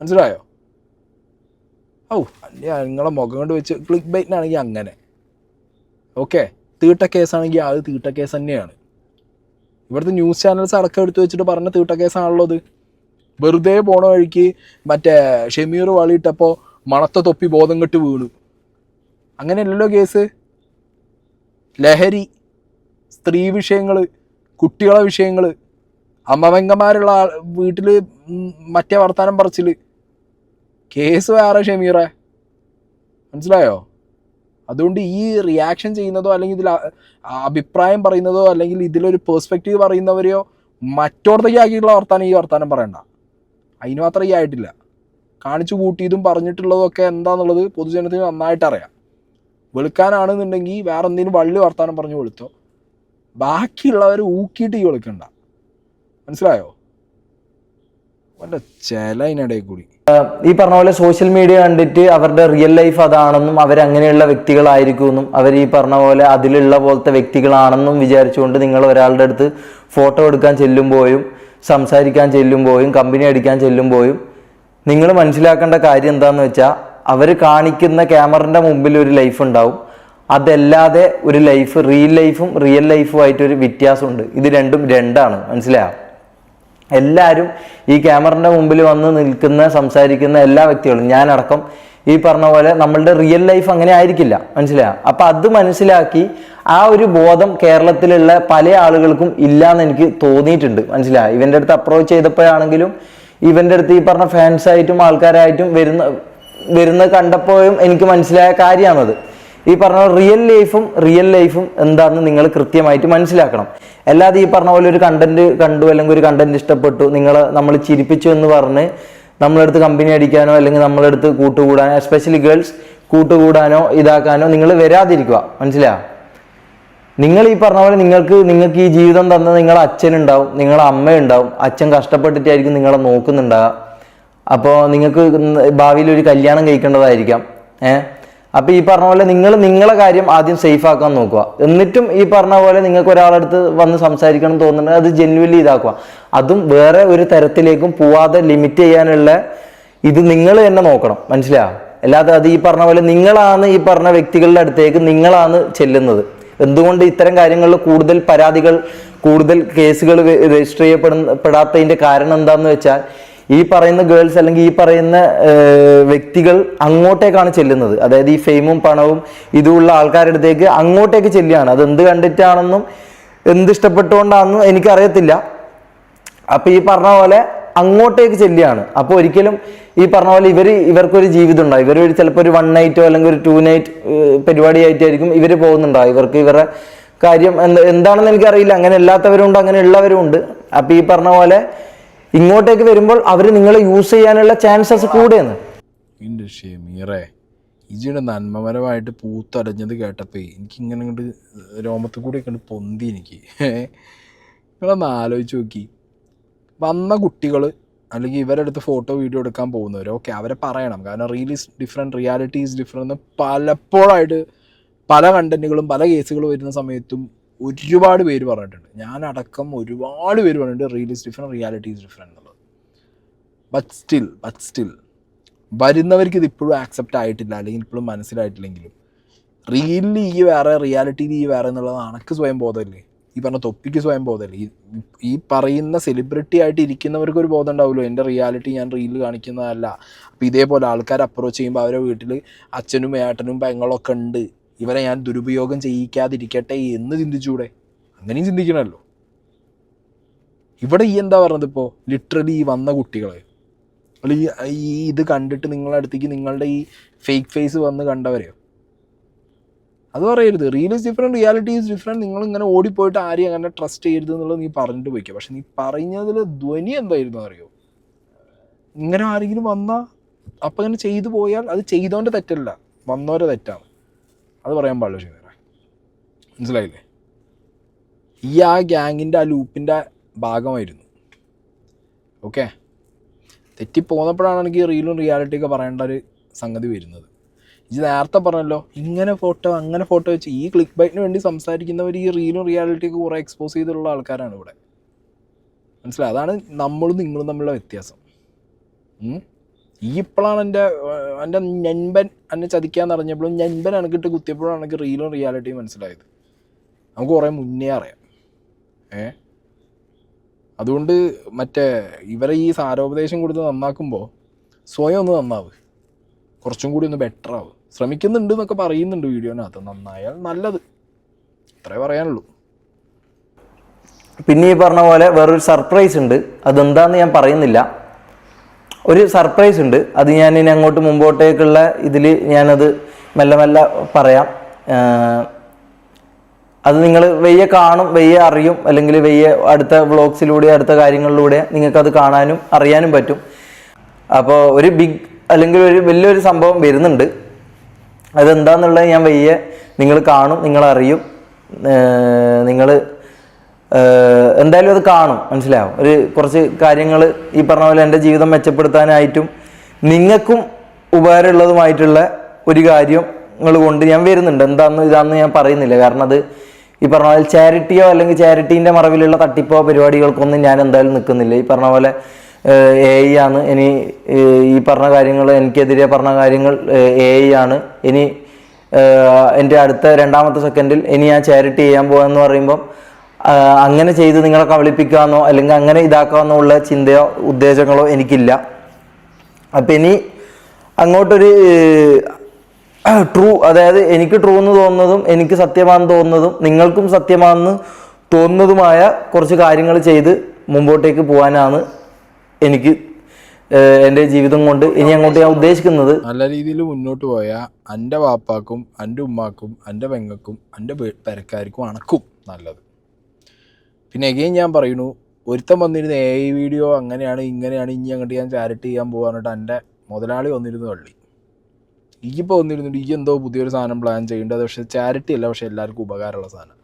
മനസ്സിലായോ? അല്ലേ നിങ്ങളെ മുഖം കൊണ്ട് വെച്ച് ക്ലിക്ക് ബൈറ്റിനാണെങ്കിൽ അങ്ങനെ ഓക്കെ, തീട്ട കേസാണെങ്കിൽ അത് തീട്ട കേസ് തന്നെയാണ്. ഇവിടുത്തെ ന്യൂസ് ചാനൽസ് അടക്കം എടുത്ത് വെച്ചിട്ട് പറഞ്ഞ തീട്ട കേസാണല്ലോ അത്. വെറുതെ പോണ വഴിക്ക് മറ്റേ ഷമീർ വാളിയിട്ടപ്പോൾ മണത്ത തൊപ്പി ബോധം കെട്ട് വീണു, അങ്ങനെയല്ലല്ലോ കേസ്. ലഹരി, സ്ത്രീ വിഷയങ്ങൾ, കുട്ടികളെ വിഷയങ്ങൾ, അമ്മവെങ്കന്മാരുള്ള വീട്ടിൽ മറ്റേ വർത്താനം പറച്ചിൽ, കേസ് വേറെ ഷമീറെ, മനസ്സിലായോ? അതുകൊണ്ട് ഈ റിയാക്ഷൻ ചെയ്യുന്നതോ അല്ലെങ്കിൽ ഇതിൽ അഭിപ്രായം പറയുന്നതോ അല്ലെങ്കിൽ ഇതിലൊരു പേഴ്സ്പെക്റ്റീവ് പറയുന്നവരെയോ മറ്റോടത്തേക്ക് ആക്കിയിട്ടുള്ള വർത്താനം ഈ വർത്താനം പറയണ്ട. അതിന് മാത്രം ഈ ആയിട്ടില്ല. കാണിച്ചു കൂട്ടിയതും പറഞ്ഞിട്ടുള്ളതൊക്കെ എന്താണെന്നുള്ളത് പൊതുജനത്തിന് നന്നായിട്ട് അറിയാം. വെളുക്കാനാണെന്നുണ്ടെങ്കിൽ വേറെ എന്തെങ്കിലും വള്ളി വർത്താനം പറഞ്ഞു വെളുത്തോ, ബാക്കിയുള്ളവർ ഊക്കിയിട്ട് ഈ വെളുക്കണ്ട. മനസ്സിലായോ? വല്ല ചില അതിനിടയിൽ കൂടി ഈ പറഞ്ഞ പോലെ സോഷ്യൽ മീഡിയ കണ്ടിട്ട് അവരുടെ റിയൽ ലൈഫ് അതാണെന്നും അവരങ്ങനെയുള്ള വ്യക്തികളായിരിക്കുമെന്നും അവർ ഈ പറഞ്ഞ പോലെ അതിലുള്ള പോലത്തെ വ്യക്തികളാണെന്നും വിചാരിച്ചുകൊണ്ട് നിങ്ങൾ ഒരാളുടെ അടുത്ത് ഫോട്ടോ എടുക്കാൻ ചെല്ലുമ്പോഴും സംസാരിക്കാൻ ചെല്ലുമ്പോഴും കമ്പനി അടിക്കാൻ ചെല്ലുമ്പോഴും നിങ്ങൾ മനസ്സിലാക്കേണ്ട കാര്യം എന്താണെന്ന് വെച്ചാൽ അവർ കാണിക്കുന്ന ക്യാമറൻ്റെ മുമ്പിൽ ഒരു ലൈഫ് ഉണ്ടാവും, അതല്ലാതെ ഒരു ലൈഫ് റിയൽ ലൈഫും ആയിട്ടൊരു വ്യത്യാസമുണ്ട്. ഇത് രണ്ടും രണ്ടാണ്, മനസ്സിലായോ? എല്ലാവരും ഈ ക്യാമറൻ്റെ മുമ്പിൽ വന്ന് നിൽക്കുന്ന സംസാരിക്കുന്ന എല്ലാ വ്യക്തികളും, ഞാനടക്കം ഈ പറഞ്ഞ പോലെ നമ്മളുടെ റിയൽ ലൈഫ് അങ്ങനെ ആയിരിക്കില്ല, മനസ്സിലായോ? അപ്പം അത് മനസ്സിലാക്കി ആ ഒരു ബോധം കേരളത്തിലുള്ള പല ആളുകൾക്കും ഇല്ല എന്ന് എനിക്ക് തോന്നിയിട്ടുണ്ട്, മനസ്സിലായോ? ഇവൻ്റെ അടുത്ത് അപ്രോച്ച് ചെയ്തപ്പോഴാണെങ്കിലും ഇവൻ്റെ അടുത്ത് ഈ പറഞ്ഞ ഫാൻസായിട്ടും ആൾക്കാരായിട്ടും വരുന്ന കണ്ടപ്പോഴും എനിക്ക് മനസ്സിലായ കാര്യമാണത്. ഈ പറഞ്ഞ റിയൽ ലൈഫും എന്താണെന്ന് നിങ്ങൾ കൃത്യമായിട്ട് മനസ്സിലാക്കണം. അല്ലാതെ ഈ പറഞ്ഞ പോലെ ഒരു കണ്ടന്റ് കണ്ടു അല്ലെങ്കിൽ ഒരു കണ്ടന്റ് ഇഷ്ടപ്പെട്ടു നമ്മൾ ചിരിപ്പിച്ചു എന്ന് പറഞ്ഞ് നമ്മളെടുത്ത് കമ്പനി അടിക്കാനോ അല്ലെങ്കിൽ നമ്മളെടുത്ത് കൂട്ടുകൂടാനോ, എസ്പെഷ്യലി ഗേൾസ് കൂട്ടുകൂടാനോ ഇതാക്കാനോ നിങ്ങൾ വരാതിരിക്കുക, മനസ്സിലായോ? നിങ്ങൾ ഈ പറഞ്ഞ പോലെ നിങ്ങൾക്ക് ഈ ജീവിതം തന്ന നിങ്ങളെ അച്ഛനുണ്ടാവും, നിങ്ങളെ അമ്മയുണ്ടാവും. അച്ഛൻ കഷ്ടപ്പെട്ടിട്ടായിരിക്കും നിങ്ങളെ നോക്കുന്നുണ്ടാവുക. അപ്പോൾ നിങ്ങൾക്ക് ഭാവിയിൽ ഒരു കല്യാണം കഴിക്കേണ്ടതായിരിക്കാം. അപ്പൊ ഈ പറഞ്ഞ പോലെ നിങ്ങളെ കാര്യം ആദ്യം സേഫ് ആക്കാൻ നോക്കുക. എന്നിട്ടും ഈ പറഞ്ഞ പോലെ നിങ്ങൾക്ക് ഒരാളടുത്ത് വന്ന് സംസാരിക്കണം തോന്നുന്നുണ്ടെങ്കിൽ അത് ജെന്യുവലി ഇതാക്കുക. അതും വേറെ ഒരു തരത്തിലേക്കും പോവാതെ ലിമിറ്റ് ചെയ്യാനുള്ള ഇത് നിങ്ങൾ തന്നെ നോക്കണം, മനസ്സിലായോ? അല്ലാതെ അത് ഈ പറഞ്ഞ പോലെ നിങ്ങളാണ് ഈ പറഞ്ഞ വ്യക്തികളുടെ അടുത്തേക്ക് നിങ്ങളാണ് ചെല്ലുന്നത്. എന്തുകൊണ്ട് ഇത്തരം കാര്യങ്ങളിൽ കൂടുതൽ കേസുകൾ രജിസ്റ്റർ ചെയ്യപ്പെടാത്തതിന്റെ കാരണം എന്താണെന്ന് വെച്ചാൽ ഈ പറയുന്ന ഗേൾസ് അല്ലെങ്കിൽ ഈ പറയുന്ന വ്യക്തികൾ അങ്ങോട്ടേക്കാണ് ചെല്ലുന്നത്. അതായത് ഈ ഫെയിമും പണവും ഇതുള്ള ആൾക്കാരുടെ അടുത്തേക്ക് അങ്ങോട്ടേക്ക് ചെല്ലുകയാണ്. അത് എന്ത് കണ്ടിട്ടാണെന്നും എന്ത് ഇഷ്ടപ്പെട്ടുകൊണ്ടാണെന്നും എനിക്കറിയത്തില്ല. അപ്പൊ ഈ പറഞ്ഞ പോലെ അങ്ങോട്ടേക്ക് ചെല്ലുകയാണ്. അപ്പോൾ ഒരിക്കലും ഈ പറഞ്ഞ പോലെ ഇവർക്കൊരു ജീവിതം ഉണ്ടാവും. ഇവർ ചിലപ്പോൾ ഒരു 1 നൈറ്റോ അല്ലെങ്കിൽ ഒരു 2 നൈറ്റ് പരിപാടിയായിട്ടായിരിക്കും ഇവർ പോകുന്നുണ്ടാവും. ഇവരുടെ കാര്യം എന്താണെന്ന് എനിക്കറിയില്ല. അങ്ങനെ അല്ലാത്തവരുണ്ട്, അങ്ങനെ ഉള്ളവരുണ്ട്. അപ്പൊ ഈ പറഞ്ഞ പോലെ ഇങ്ങോട്ടേക്ക് വരുമ്പോൾ അവർ നിങ്ങളെ യൂസ് ചെയ്യാനുള്ള ചാൻസസ് കൂടെയാണ്. എൻ്റെ ഷെമീറെ, ഇജിയുടെ നന്മപരമായിട്ട് പൂത്തടഞ്ഞത് കേട്ടപ്പോൾ എനിക്കിങ്ങനെ ഇങ്ങോട്ട് രോമത്തിൽ കൂടി കണ്ട് പൊന്തി. എനിക്ക് നിങ്ങളൊന്ന് ആലോചിച്ച് നോക്കി, വന്ന കുട്ടികൾ അല്ലെങ്കിൽ ഇവരുടെ അടുത്ത് ഫോട്ടോ വീഡിയോ എടുക്കാൻ പോകുന്നവർ, ഓക്കെ, അവരെ പറയണം. കാരണം reel is different, reality is different എന്ന് പലപ്പോഴായിട്ട് പല കണ്ടന്റുകളും പല കേസുകളും വരുന്ന സമയത്തും ഒരുപാട് പേര് പറഞ്ഞിട്ടുണ്ട്. ഞാനടക്കം ഒരുപാട് പേര് പറഞ്ഞിട്ടുണ്ട് reel is different, reality is different എന്നുള്ളത്. ബട്ട് സ്റ്റിൽ വരുന്നവർക്ക് ഇത് ഇപ്പോഴും ആക്സെപ്റ്റ് ആയിട്ടില്ല, അല്ലെങ്കിൽ ഇപ്പോഴും മനസ്സിലായിട്ടില്ലെങ്കിലും റീലിൽ ഈ വേറെ, റിയാലിറ്റിയിൽ ഈ വേറെ എന്നുള്ളത് അനക്ക് സ്വയം ബോധമല്ലേ? ഈ പറഞ്ഞ തൊപ്പിക്ക് സ്വയം ബോധമല്ലേ? ഈ പറയുന്ന സെലിബ്രിറ്റി ആയിട്ട് ഇരിക്കുന്നവർക്ക് ഒരു ബോധം ഉണ്ടാവുമല്ലോ, എൻ്റെ റിയാലിറ്റി ഞാൻ റീലിൽ കാണിക്കുന്നതല്ല. അപ്പോൾ ഇതേപോലെ ആൾക്കാർ അപ്രോച്ച് ചെയ്യുമ്പോൾ അവരെ വീട്ടിൽ അച്ഛനും ഏട്ടനും പെങ്ങളൊക്കെ ഉണ്ട്, ഇവരെ ഞാൻ ദുരുപയോഗം ചെയ്യിക്കാതിരിക്കട്ടെ എന്ന് ചിന്തിച്ചൂടെ? അങ്ങനെയും ചിന്തിക്കണമല്ലോ. ഇവിടെ ഈ എന്താ പറഞ്ഞത്, ഇപ്പോൾ ലിറ്ററലി ഈ വന്ന കുട്ടികളെ അല്ലെങ്കിൽ ഈ ഇത് കണ്ടിട്ട് നിങ്ങളുടെ അടുത്തേക്ക് നിങ്ങളുടെ ഈ ഫേക്ക് ഫേസ് വന്ന് കണ്ടവരെയോ അത് പറയരുത്. Real is different, reality is different. നിങ്ങളിങ്ങനെ ഓടിപ്പോയിട്ട് ആരെയും അങ്ങനെ ട്രസ്റ്റ് ചെയ്യരുത് എന്നുള്ളത് നീ പറഞ്ഞിട്ട് പോയിക്കുക. പക്ഷെ നീ പറഞ്ഞതിൽ ധ്വനി എന്തായിരുന്നു അറിയോ? ഇങ്ങനെ ആരെങ്കിലും വന്നാൽ അപ്പം ഇങ്ങനെ ചെയ്തു പോയാൽ അത് ചെയ്തവൻ്റെ തെറ്റല്ല, വന്നവരെ തെറ്റാണ്. അത് പറയാൻ പാടില്ല ഷെമീറെ, മനസ്സിലായില്ലേ? ഈ ആ ഗ്യാങ്ങിൻ്റെ ആ ലൂപ്പിൻ്റെ ഭാഗമായിരുന്നു. ഓക്കെ, തെറ്റിപ്പോന്നപ്പോഴാണ് എനിക്ക് റീലും റിയാലിറ്റിയൊക്കെ പറയേണ്ട ഒരു സംഗതി വരുന്നത്. ഇത് നേരത്തെ പറഞ്ഞല്ലോ, ഇങ്ങനെ ഫോട്ടോ അങ്ങനെ ഫോട്ടോ വെച്ച് ഈ ക്ലിക്ക് ബൈറ്റിന് വേണ്ടി സംസാരിക്കുന്നവർ ഈ റീലും റിയാലിറ്റിയൊക്കെ കുറേ എക്സ്പോസ് ചെയ്തിട്ടുള്ള ആൾക്കാരാണ് ഇവിടെ. മനസ്സിലായി? അതാണ് നമ്മളും നിങ്ങളും തമ്മിലുള്ള വ്യത്യാസം. ഈ ഇപ്പോഴാണ് എൻ്റെ ഞൻപൻ എന്നെ ചതിക്കാന്ന് അറിഞ്ഞപ്പോഴും ഞൻപൻ എനിക്കിട്ട് കുത്തിയപ്പോഴാണ് എനിക്ക് റീലും റിയാലിറ്റിയും മനസ്സിലായത്. നമുക്ക് കുറേ മുന്നേ അറിയാം. അതുകൊണ്ട് മറ്റേ ഇവരെ ഈ സാരോപദേശം കൊടുത്ത് നന്നാക്കുമ്പോൾ സ്വയം ഒന്ന് നന്നാവ്, കുറച്ചും കൂടി ഒന്ന് ബെറ്റർ ആവും. ശ്രമിക്കുന്നുണ്ട് എന്നൊക്കെ പറയുന്നുണ്ട് വീഡിയോനകത്ത്. നന്നായാൽ നല്ലത്, അത്രേ പറയാനുള്ളൂ. പിന്നെ ഈ പറഞ്ഞ പോലെ വേറൊരു സർപ്രൈസ് ഉണ്ട്. അതെന്താന്ന് ഞാൻ പറയുന്നില്ല. ഒരു സർപ്രൈസ് ഉണ്ട്. അത് ഞാൻ ഇനി അങ്ങോട്ട് മുമ്പോട്ടേക്കുള്ള ഇതിൽ ഞാനത് മെല്ലെ മെല്ലെ പറയാം. അത് നിങ്ങൾ വെയ്യെ കാണും, വെയ്യെ അറിയും, അല്ലെങ്കിൽ വെയ്യെ അടുത്ത വ്ളോഗ്സിലൂടെ അടുത്ത കാര്യങ്ങളിലൂടെ നിങ്ങൾക്കത് കാണാനും അറിയാനും പറ്റും. അപ്പോൾ ഒരു ബിഗ് അല്ലെങ്കിൽ ഒരു വലിയൊരു സംഭവം വരുന്നുണ്ട്. അതെന്താന്നുള്ളത് ഞാൻ വെയ്യെ നിങ്ങൾ കാണും, നിങ്ങളറിയും. നിങ്ങൾ എന്തായാലും അത് കാണും, മനസ്സിലാവും. ഒരു കുറച്ച് കാര്യങ്ങൾ ഈ പറഞ്ഞ പോലെ എൻ്റെ ജീവിതം മെച്ചപ്പെടുത്താനായിട്ടും നിങ്ങൾക്കും ഉപകാരമുള്ളതുമായിട്ടുള്ള ഒരു കാര്യങ്ങൾ കൊണ്ട് ഞാൻ വരുന്നുണ്ട്. ഇതാന്ന് ഞാൻ പറയുന്നില്ല. കാരണം അത് ഈ പറഞ്ഞ പോലെ ചാരിറ്റിയോ അല്ലെങ്കിൽ ചാരിറ്റീൻ്റെ മറവിലുള്ള തട്ടിപ്പോ പരിപാടികൾക്കൊന്നും ഞാൻ എന്തായാലും നിൽക്കുന്നില്ല. ഈ പറഞ്ഞ പോലെ AI ആണ് ഇനി ഈ പറഞ്ഞ കാര്യങ്ങൾ, എനിക്കെതിരെ പറഞ്ഞ കാര്യങ്ങൾ AI ആണ്. ഇനി എൻ്റെ അടുത്ത 2ാമത്തെ സെക്കൻഡിൽ ഇനി ഞാൻ ചാരിറ്റി ചെയ്യാൻ പോകാമെന്ന് പറയുമ്പം അങ്ങനെ ചെയ്ത് നിങ്ങളെ കബളിപ്പിക്കാമെന്നോ അല്ലെങ്കിൽ അങ്ങനെ ഇതാക്കാമെന്നോ ഉള്ള ചിന്തയോ ഉദ്ദേശങ്ങളോ എനിക്കില്ല. അപ്പം ഇനി അങ്ങോട്ടൊരു ട്രൂ, അതായത് എനിക്ക് ട്രൂ എന്ന് തോന്നുന്നതും എനിക്ക് സത്യമാണെന്ന് തോന്നുന്നതും നിങ്ങൾക്കും സത്യമാണെന്ന് തോന്നുന്നതുമായ കുറച്ച് കാര്യങ്ങൾ ചെയ്ത് മുമ്പോട്ടേക്ക് പോകാനാണ് എനിക്ക് എൻ്റെ ജീവിതം കൊണ്ട് ഇനി അങ്ങോട്ട് ഞാൻ ഉദ്ദേശിക്കുന്നത്. നല്ല രീതിയിൽ മുന്നോട്ട് പോയാൽ എൻ്റെ വാപ്പാക്കും എൻ്റെ ഉമ്മാക്കും എൻ്റെ പെങ്ങൾക്കും എൻ്റെ പെരക്കാർക്കും അണക്കും നല്ലത്. പിന്നെ എഗെയിൻ ഞാൻ പറയുന്നു, ഒരുത്തം വന്നിരുന്ന AI വീഡിയോ അങ്ങനെയാണ് ഇങ്ങനെയാണ് ഇനി അങ്ങോട്ട് ഞാൻ ചാരിറ്റി ചെയ്യാൻ പോകാനിട്ട് എൻ്റെ മുതലാളി വന്നിരുന്നു കള്ളി. എനിക്കിപ്പോൾ വന്നിരുന്നുണ്ട് ഈ എന്തോ പുതിയൊരു സാധനം പ്ലാൻ ചെയ്യേണ്ടത്. പക്ഷേ ചാരിറ്റി അല്ല, പക്ഷേ എല്ലാവർക്കും ഉപകാരമുള്ള സാധനം.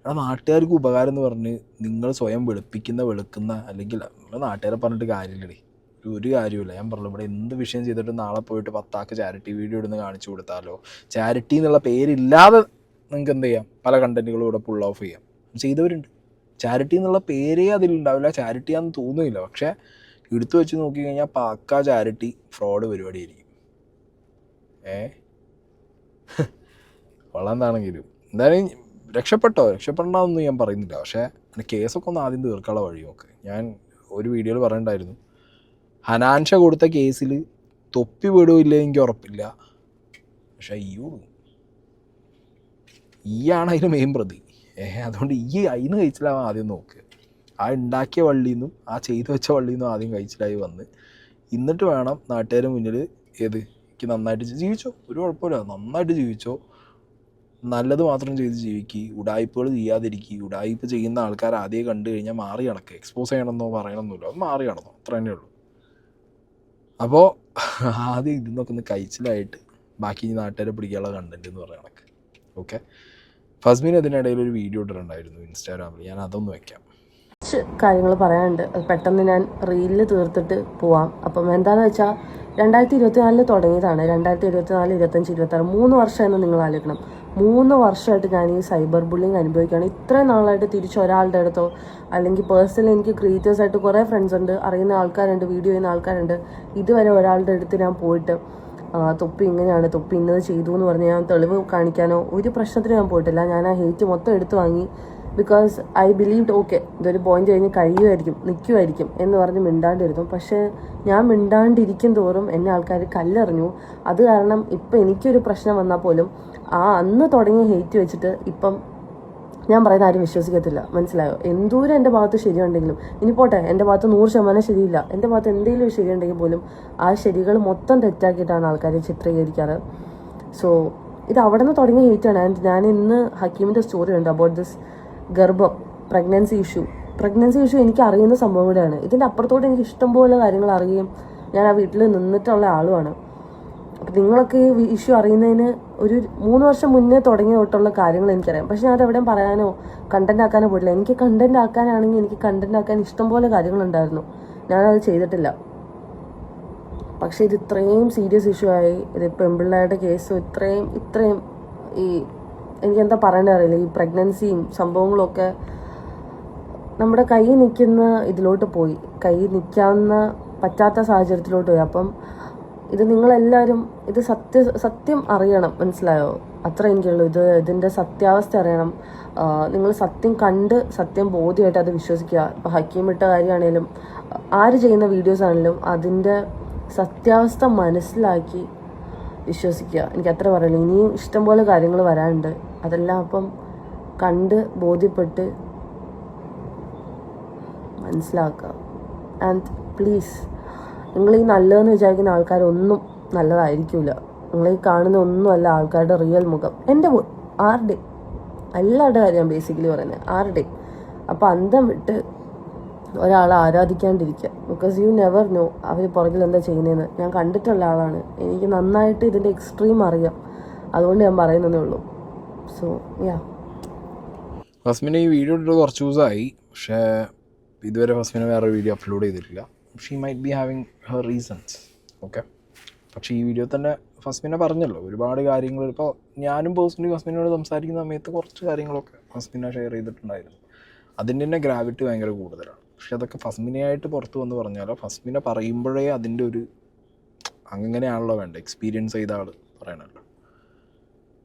എടാ നാട്ടുകാർക്ക് ഉപകാരം എന്ന് പറഞ്ഞ് നിങ്ങൾ സ്വയം വെളുക്കുന്ന അല്ലെങ്കിൽ നമ്മൾ നാട്ടുകാരെ പറഞ്ഞിട്ട് കാര്യമില്ലടേ, ഒരു കാര്യമില്ല. ഞാൻ പറഞ്ഞു ഇവിടെ എന്ത് വിഷയം ചെയ്തിട്ട് നാളെ പോയിട്ട് 10 ആൾക്ക് ചാരിറ്റി വീഡിയോ ഇടുന്ന് കാണിച്ചു കൊടുത്താലോ, ചാരിറ്റി എന്നുള്ള പേരില്ലാതെ നിങ്ങൾക്ക് എന്ത് ചെയ്യാം, പല കണ്ടന്റുകളും ഇവിടെ പുൾ ഓഫ് ചെയ്യാം. ചെയ്തവരുണ്ട്. ചാരിറ്റി എന്നുള്ള പേരേ അതിലുണ്ടാവില്ല, ചാരിറ്റി ആണെന്ന് തോന്നുന്നില്ല. പക്ഷേ എടുത്തു വെച്ച് നോക്കിക്കഴിഞ്ഞാൽ പക്കാ ചാരിറ്റി ഫ്രോഡ് പരിപാടിയായിരിക്കും. വളർന്നാണെങ്കിലും എന്തായാലും രക്ഷപ്പെടണമെന്ന് ഞാൻ പറയുന്നില്ല. പക്ഷേ കേസൊക്കെ ഒന്ന് ആദ്യം തീർക്കാനുള്ള വഴി നോക്ക്. ഞാൻ ഒരു വീഡിയോയിൽ പറഞ്ഞിട്ടുണ്ടായിരുന്നു, ഹനാൻഷ കൊടുത്ത കേസിൽ തൊപ്പി വിടുമില്ല എനിക്ക് ഉറപ്പില്ല, പക്ഷേ ഈയാണ് അതിന് മെയിൻ പ്രതി. അതുകൊണ്ട് അതിന് കഴിച്ചിലാവാൻ ആദ്യം നോക്ക്. ആ ഉണ്ടാക്കിയ വള്ളിയിൽ നിന്നും ആ ചെയ്തു വെച്ച വള്ളിയിൽ നിന്നും ആദ്യം കഴിച്ചിലായി വന്ന് എന്നിട്ട് വേണം നാട്ടുകാരുടെ മുന്നിൽ എനിക്ക് നന്നായിട്ട് ജീവിച്ചോ, ഒരു കുഴപ്പമില്ല, നന്നായിട്ട് ജീവിച്ചോ, നല്ലത് മാത്രം ചെയ്ത് ജീവിക്കുക, ഉടായ്പകൾ ചെയ്യാതിരിക്കുക. ഉടായ്പ ചെയ്യുന്ന ആൾക്കാർ ആദ്യം കണ്ടു കഴിഞ്ഞാൽ മാറി നടക്കുക. എക്സ്പോസ് ചെയ്യണമെന്നോ പറയണമെന്നില്ല, അത് മാറി നടന്നോ, അത്ര തന്നെ ഉള്ളൂ. അപ്പോൾ ആദ്യം ഇതിന്നൊക്കെ ഒന്ന് കഴിച്ചിലായിട്ട് ബാക്കി നാട്ടുകാരെ പിടിക്കാനുള്ള കണ്ടന്റ് എന്ന് പറയുന്ന കണക്ക്. ഓക്കെ, ഫസ്മിന് അതിനിടയിൽ ഒരു വീഡിയോ ഇട്ടിട്ടുണ്ടായിരുന്നു ഇൻസ്റ്റാഗ്രാമിൽ, ഞാൻ അതൊന്ന് വെക്കാം. കുറച്ച് കാര്യങ്ങൾ പറയാനുണ്ട്, അത് പെട്ടെന്ന് ഞാൻ റീലിൽ തീർത്തിട്ട് പോവാം. അപ്പം എന്താണെന്ന് വെച്ചാൽ 2024 തുടങ്ങിയതാണ്. 2024, 25, 26 3 വർഷമായിരുന്നു. നിങ്ങൾ ആലോചിക്കണം, 3 വർഷമായിട്ട് ഞാൻ ഈ സൈബർ ബുള്ളിങ് അനുഭവിക്കുകയാണ്. ഇത്രയും നാളായിട്ട് തിരിച്ച് ഒരാളുടെ അടുത്തോ അല്ലെങ്കിൽ പേഴ്സണലി എനിക്ക് ക്രിയേറ്റേഴ്സായിട്ട് കുറേ ഫ്രണ്ട്സ് ഉണ്ട്, അറിയുന്ന ആൾക്കാരുണ്ട്, വീഡിയോ ചെയ്യുന്ന ആൾക്കാരുണ്ട്. ഇതുവരെ ഒരാളുടെ അടുത്ത് ഞാൻ പോയിട്ട് തൊപ്പി ഇങ്ങനെയാണ്, തൊപ്പി ഇന്നത് ചെയ്തു എന്ന് പറഞ്ഞ് ഞാൻ തെളിവ് കാണിക്കാനോ ഒരു പ്രശ്നത്തിന് ഞാൻ പോയിട്ടില്ല. ഞാൻ ആ ഹെയ്റ്റ് മൊത്തം എടുത്തു വാങ്ങി. ബിക്കോസ് ഐ ബിലീവ്ഡ് ഓക്കെ ഇതൊരു പോയിന്റ് കഴിഞ്ഞ് നിൽക്കുമായിരിക്കും എന്ന് പറഞ്ഞ് മിണ്ടാണ്ടിരുന്നു. പക്ഷേ ഞാൻ മിണ്ടാണ്ടിരിക്കും തോറും എന്നെ ആൾക്കാർ കല്ലെറിഞ്ഞു. അത് കാരണം ഇപ്പം എനിക്കൊരു പ്രശ്നം വന്നാൽ പോലും അന്ന് തുടങ്ങിയ ഹെയ്റ്റ് വെച്ചിട്ട് ഇപ്പം ഞാൻ പറയുന്ന ആരും വിശ്വസിക്കത്തില്ല. മനസ്സിലായോ? എന്തോരം എൻ്റെ ഭാഗത്ത് ശരിയുണ്ടെങ്കിലും, ഇനി പോട്ടെ എൻ്റെ ഭാഗത്ത് 100% ശരിയില്ല, എൻ്റെ ഭാഗത്ത് എന്തെങ്കിലും ഒരു ശരിയുണ്ടെങ്കിൽ പോലും ആ ശരികൾ മൊത്തം തെറ്റാക്കിയിട്ടാണ് ആൾക്കാരെ ചിത്രീകരിക്കാറ്. സോ ഇത് അവിടെ നിന്ന് തുടങ്ങിയ ഹെയ്റ്റാണ്. ആൻഡ് ഞാൻ ഇന്ന് ഹക്കീമിൻ്റെ സ്റ്റോറി ഉണ്ട് അബൌട്ട് ദിസ് പ്രഗ്നൻസി ഇഷ്യൂ എനിക്ക് അറിയുന്ന സംഭവം കൂടെയാണ്. ഇതിൻ്റെ അപ്പുറത്തോട്ട് എനിക്ക് ഇഷ്ടംപോലെ കാര്യങ്ങൾ അറിയുകയും ഞാൻ ആ വീട്ടിൽ നിന്നിട്ടുള്ള ആളുമാണ്. അപ്പം നിങ്ങളൊക്കെ ഈ ഇഷ്യൂ അറിയുന്നതിന് ഒരു 3 വർഷം മുന്നേ തുടങ്ങിയ തൊട്ടുള്ള കാര്യങ്ങൾ എനിക്കറിയാം. പക്ഷെ ഞാൻ അതെവിടെയും പറയാനോ കണ്ടന്റ് ആക്കാനോ പോയിട്ടില്ല. എനിക്ക് കണ്ടന്റ് ആക്കാനാണെങ്കിൽ എനിക്ക് കണ്ടന്റ് ആക്കാൻ ഇഷ്ടംപോലെ കാര്യങ്ങളുണ്ടായിരുന്നു, ഞാനത് ചെയ്തിട്ടില്ല. പക്ഷേ ഇത് ഇത്രയും സീരിയസ് ഇഷ്യൂ ആയി. ഇത് പെൺപിള്ളേരുടെ കേസ് ഇത്രയും ഈ എനിക്കെന്താ പറയേണ്ടത് അറിയില്ല. ഈ പ്രഗ്നൻസിയും സംഭവങ്ങളൊക്കെ നമ്മുടെ കൈ നിൽക്കുന്ന ഇതിലോട്ട് പോയി, കൈ നിൽക്കാവുന്ന പറ്റാത്ത സാഹചര്യത്തിലോട്ട് പോയി. അപ്പം ഇത് നിങ്ങളെല്ലാവരും ഇത് സത്യം അറിയണം, മനസ്സിലായോ? അത്ര എനിക്കുള്ളൂ. ഇതിൻ്റെ സത്യാവസ്ഥ അറിയണം. നിങ്ങൾ സത്യം കണ്ട് സത്യം ബോധ്യമായിട്ട് അത് വിശ്വസിക്കുക. ഇപ്പോൾ ഹക്കീം ഇട്ട കാര്യമാണേലും ആര് ചെയ്യുന്ന വീഡിയോസ് ആണെങ്കിലും അതിൻ്റെ സത്യാവസ്ഥ മനസ്സിലാക്കി വിശ്വസിക്കുക. എനിക്ക് അത്ര പറയുള്ളൂ. ഇനിയും ഇഷ്ടംപോലെ കാര്യങ്ങൾ വരാനുണ്ട്. അതെല്ലാം അപ്പം കണ്ട് ബോധ്യപ്പെട്ട് മനസ്സിലാക്കുക. ആൻഡ് പ്ലീസ്, നിങ്ങൾ ഈ നല്ലതെന്ന് വിചാരിക്കുന്ന ആൾക്കാരൊന്നും നല്ലതായിരിക്കില്ല. നിങ്ങൾ ഈ കാണുന്ന ഒന്നുമല്ല ആൾക്കാരുടെ റിയൽ മുഖം. എൻ്റെ ആരുടെയും എല്ലാവരുടെ കാര്യം ബേസിക്കലി പറയുന്നത്, ആരുടെയും. അപ്പോൾ അന്തം വിട്ട് ഒരാളെ ആരാധിക്കാണ്ടിരിക്കുക. ബിക്കോസ് യു നെവർ നോ അവർ പുറകിൽ എന്താ ചെയ്യുന്നതെന്ന്. ഞാൻ കണ്ടിട്ടുള്ള ആളാണ്, എനിക്ക് നന്നായിട്ട് ഇതിൻ്റെ എക്സ്ട്രീം അറിയാം. അതുകൊണ്ട് ഞാൻ പറയുന്നതേ ഉള്ളൂ. So yeah. ഫസ്മിനെ ഈ വീഡിയോ ഇട്ടിട്ട് കുറച്ച് ദിവസമായി, പക്ഷേ ഇതുവരെ ഫസ്മിനെ വേറെ വീഡിയോ അപ്ലോഡ് ചെയ്തിട്ടില്ല. She might be having her reasons. Okay, പക്ഷേ ഈ വീഡിയോ തന്നെ ഫസ്മിനെ പറഞ്ഞല്ലോ ഒരുപാട് കാര്യങ്ങൾ. ഇപ്പോൾ ഞാനും പേഴ്സണലി ഫസ്മിനോട് സംസാരിക്കുന്ന സമയത്ത് കുറച്ച് കാര്യങ്ങളൊക്കെ ഫസ്മിനെ ഷെയർ ചെയ്തിട്ടുണ്ടായിരുന്നു. അതിൻ്റെ തന്നെ ഗ്രാവിറ്റി ഭയങ്കര കൂടുതലാണ്. പക്ഷെ അതൊക്കെ ഫസ്മിനെയായിട്ട് പുറത്ത് വന്ന് പറഞ്ഞാലോ, ഫസ്മിനെ പറയുമ്പോഴേ അതിൻ്റെ ഒരു അങ്ങനെയാണല്ലോ വേണ്ട, എക്സ്പീരിയൻസ് ചെയ്ത ആൾ പറയണല്ലോ.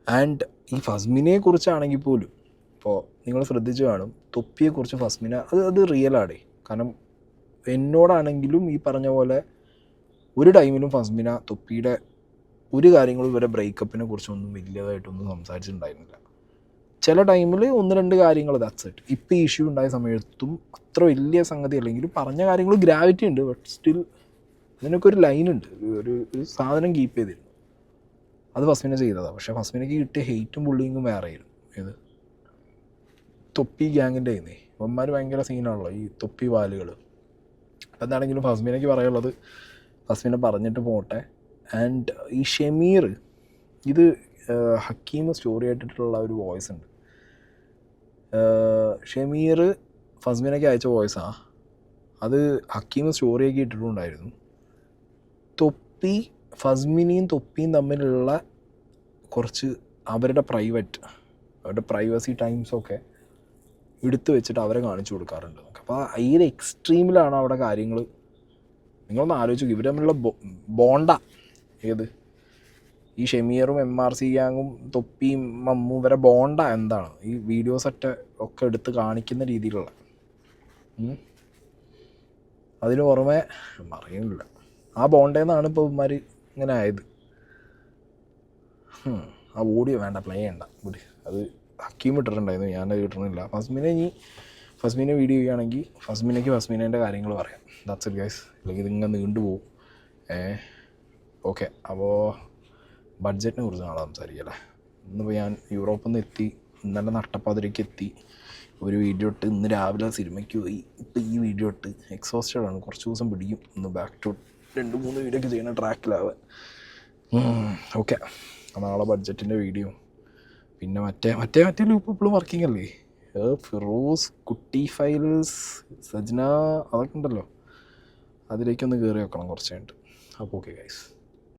ആൻഡ് ഈ ഫസ്മിനെ കുറിച്ചാണെങ്കിൽ പോലും ഇപ്പോൾ നിങ്ങൾ ശ്രദ്ധിച്ച് കാണും, തൊപ്പിയെക്കുറിച്ച് ഫസ്മിന അത് റിയലാണ്. കാരണം എന്നോടാണെങ്കിലും ഈ പറഞ്ഞ പോലെ ഒരു ടൈമിലും ഫസ്മിന തൊപ്പിയുടെ ഒരു കാര്യങ്ങളും ഇവരെ ബ്രേക്കപ്പിനെ കുറിച്ചൊന്നും വലിയതായിട്ടൊന്നും സംസാരിച്ചിട്ടുണ്ടായിരുന്നില്ല. ചില ടൈമിൽ 1-2 കാര്യങ്ങൾ, ദാറ്റ്സ് ഇറ്റ്. ഇപ്പോൾ ഈ ഇഷ്യൂ ഉണ്ടായ സമയത്തും അത്ര വലിയ സംഗതി അല്ലെങ്കിലും പറഞ്ഞ കാര്യങ്ങൾ ഗ്രാവിറ്റി ഉണ്ട്. ബട്ട് സ്റ്റിൽ ഇതിനൊക്കെ ഒരു ലൈനുണ്ട്, ഒരു സാധനം കീപ്പ് ചെയ്തിരുന്നു. അത് ഫസ്മിന ചെയ്തതാണ്. പക്ഷേ ഫസ്മിനയ്ക്ക് കിട്ടിയ ഹെയ്റ്റും ബുള്ളിങ്ങും വേറെയായിരുന്നു. ഏത് തൊപ്പി ഗ്യാങ്ങിൻ്റെ ആയിരുന്നേ, അവന്മാർ ഭയങ്കര സീനാണല്ലോ ഈ തൊപ്പി വാലുകൾ. എന്താണെങ്കിലും ഫസ്മിനയ്ക്ക് പറയാനുള്ളത് ഫസ്മിന പറഞ്ഞിട്ട് പോട്ടെ. ആൻഡ് ഈ ഷമീർ, ഇത് ഹക്കീം സ്റ്റോറി ആയിട്ടിട്ടുള്ള ഒരു വോയിസ് ഉണ്ട്. ഷമീർ ഫസ്മിനയ്ക്ക് അയച്ച വോയിസാണ് അത്. ഹക്കീം സ്റ്റോറിയൊക്കെ ഇട്ടിട്ടുണ്ടായിരുന്നു. തൊപ്പി ഫസ്മിനെയും തൊപ്പിയും തമ്മിലുള്ള കുറച്ച് അവരുടെ പ്രൈവസി ടൈംസൊക്കെ എടുത്തു വെച്ചിട്ട് അവരെ കാണിച്ചു കൊടുക്കാറുണ്ട്. അപ്പോൾ ഈ ഒരു എക്സ്ട്രീമിലാണ് അവിടെ കാര്യങ്ങൾ. നിങ്ങളൊന്ന് ആലോചിച്ച് നോക്കും, ഇവർ തമ്മിലുള്ള ബോണ്ട ഏത്, ഈ ഷമീറും MRC ഗ്യാങ്ങും തൊപ്പിയും മമ്മും ഇവരെ ബോണ്ട എന്താണ് ഈ വീഡിയോസൊക്കെ ഒക്കെ എടുത്ത് കാണിക്കുന്ന രീതിയിലുള്ള. അതിന് പുറമെ പറയുന്നില്ല, ആ ബോണ്ടേന്നാണ് ഇപ്പോൾ ഇവന്മാർ ഇങ്ങനെ ആയത്. ആ ഓഡിയോ വേണ്ട, പ്ലേ ചെയ്യണ്ട, ഗുഡ്. അത് ഹക്കീം ഇട്ടിട്ടുണ്ടായിരുന്നു, ഞാനത് കിട്ടണില്ല. ഫസ്മിനെ വീഡിയോ ചെയ്യുകയാണെങ്കിൽ ഫസ്മിനേൻ്റെ കാര്യങ്ങൾ പറയാം. That's it guys. അല്ലെങ്കിൽ ഇതിങ്ങനെ നീണ്ടുപോകും. ഓക്കെ, അപ്പോൾ ബഡ്ജറ്റിനെ കുറിച്ച് നാളെ സംസാരിക്കല്ലേ. ഇന്നിപ്പോൾ ഞാൻ യൂറോപ്പിൽ നിന്ന് എത്തി, ഇന്നലെ നട്ടപ്പാതിരയ്ക്ക് എത്തി, ഒരു വീഡിയോ ഇട്ട്, ഇന്ന് രാവിലെ സിനിമയ്ക്ക് പോയി, ഇപ്പോൾ ഈ വീഡിയോ ഇട്ട് എക്സോസ്റ്റഡ് ആണ്. കുറച്ച് ദിവസം പിടിക്കും ഒന്ന് ബാക്ക് ടു 2-3 വീഡിയോ ഒക്കെ ചെയ്യുന്ന ട്രാക്കിലാവാൻ. ഓക്കെ, നാളെ ബഡ്ജറ്റിൻ്റെ വീഡിയോ, പിന്നെ മറ്റേ ലൂപ്പ് ഇപ്പോഴും വർക്കിംഗ് അല്ലേ, ഫിറോസ്, കുട്ടി ഫൈൽസ്, സജ്ന, അതൊക്കെ ഉണ്ടല്ലോ, അതിലേക്കൊന്ന് കയറി വെക്കണം കുറച്ച് കഴിഞ്ഞിട്ട്. അപ്പോൾ ഓക്കെ ഗൈസ്.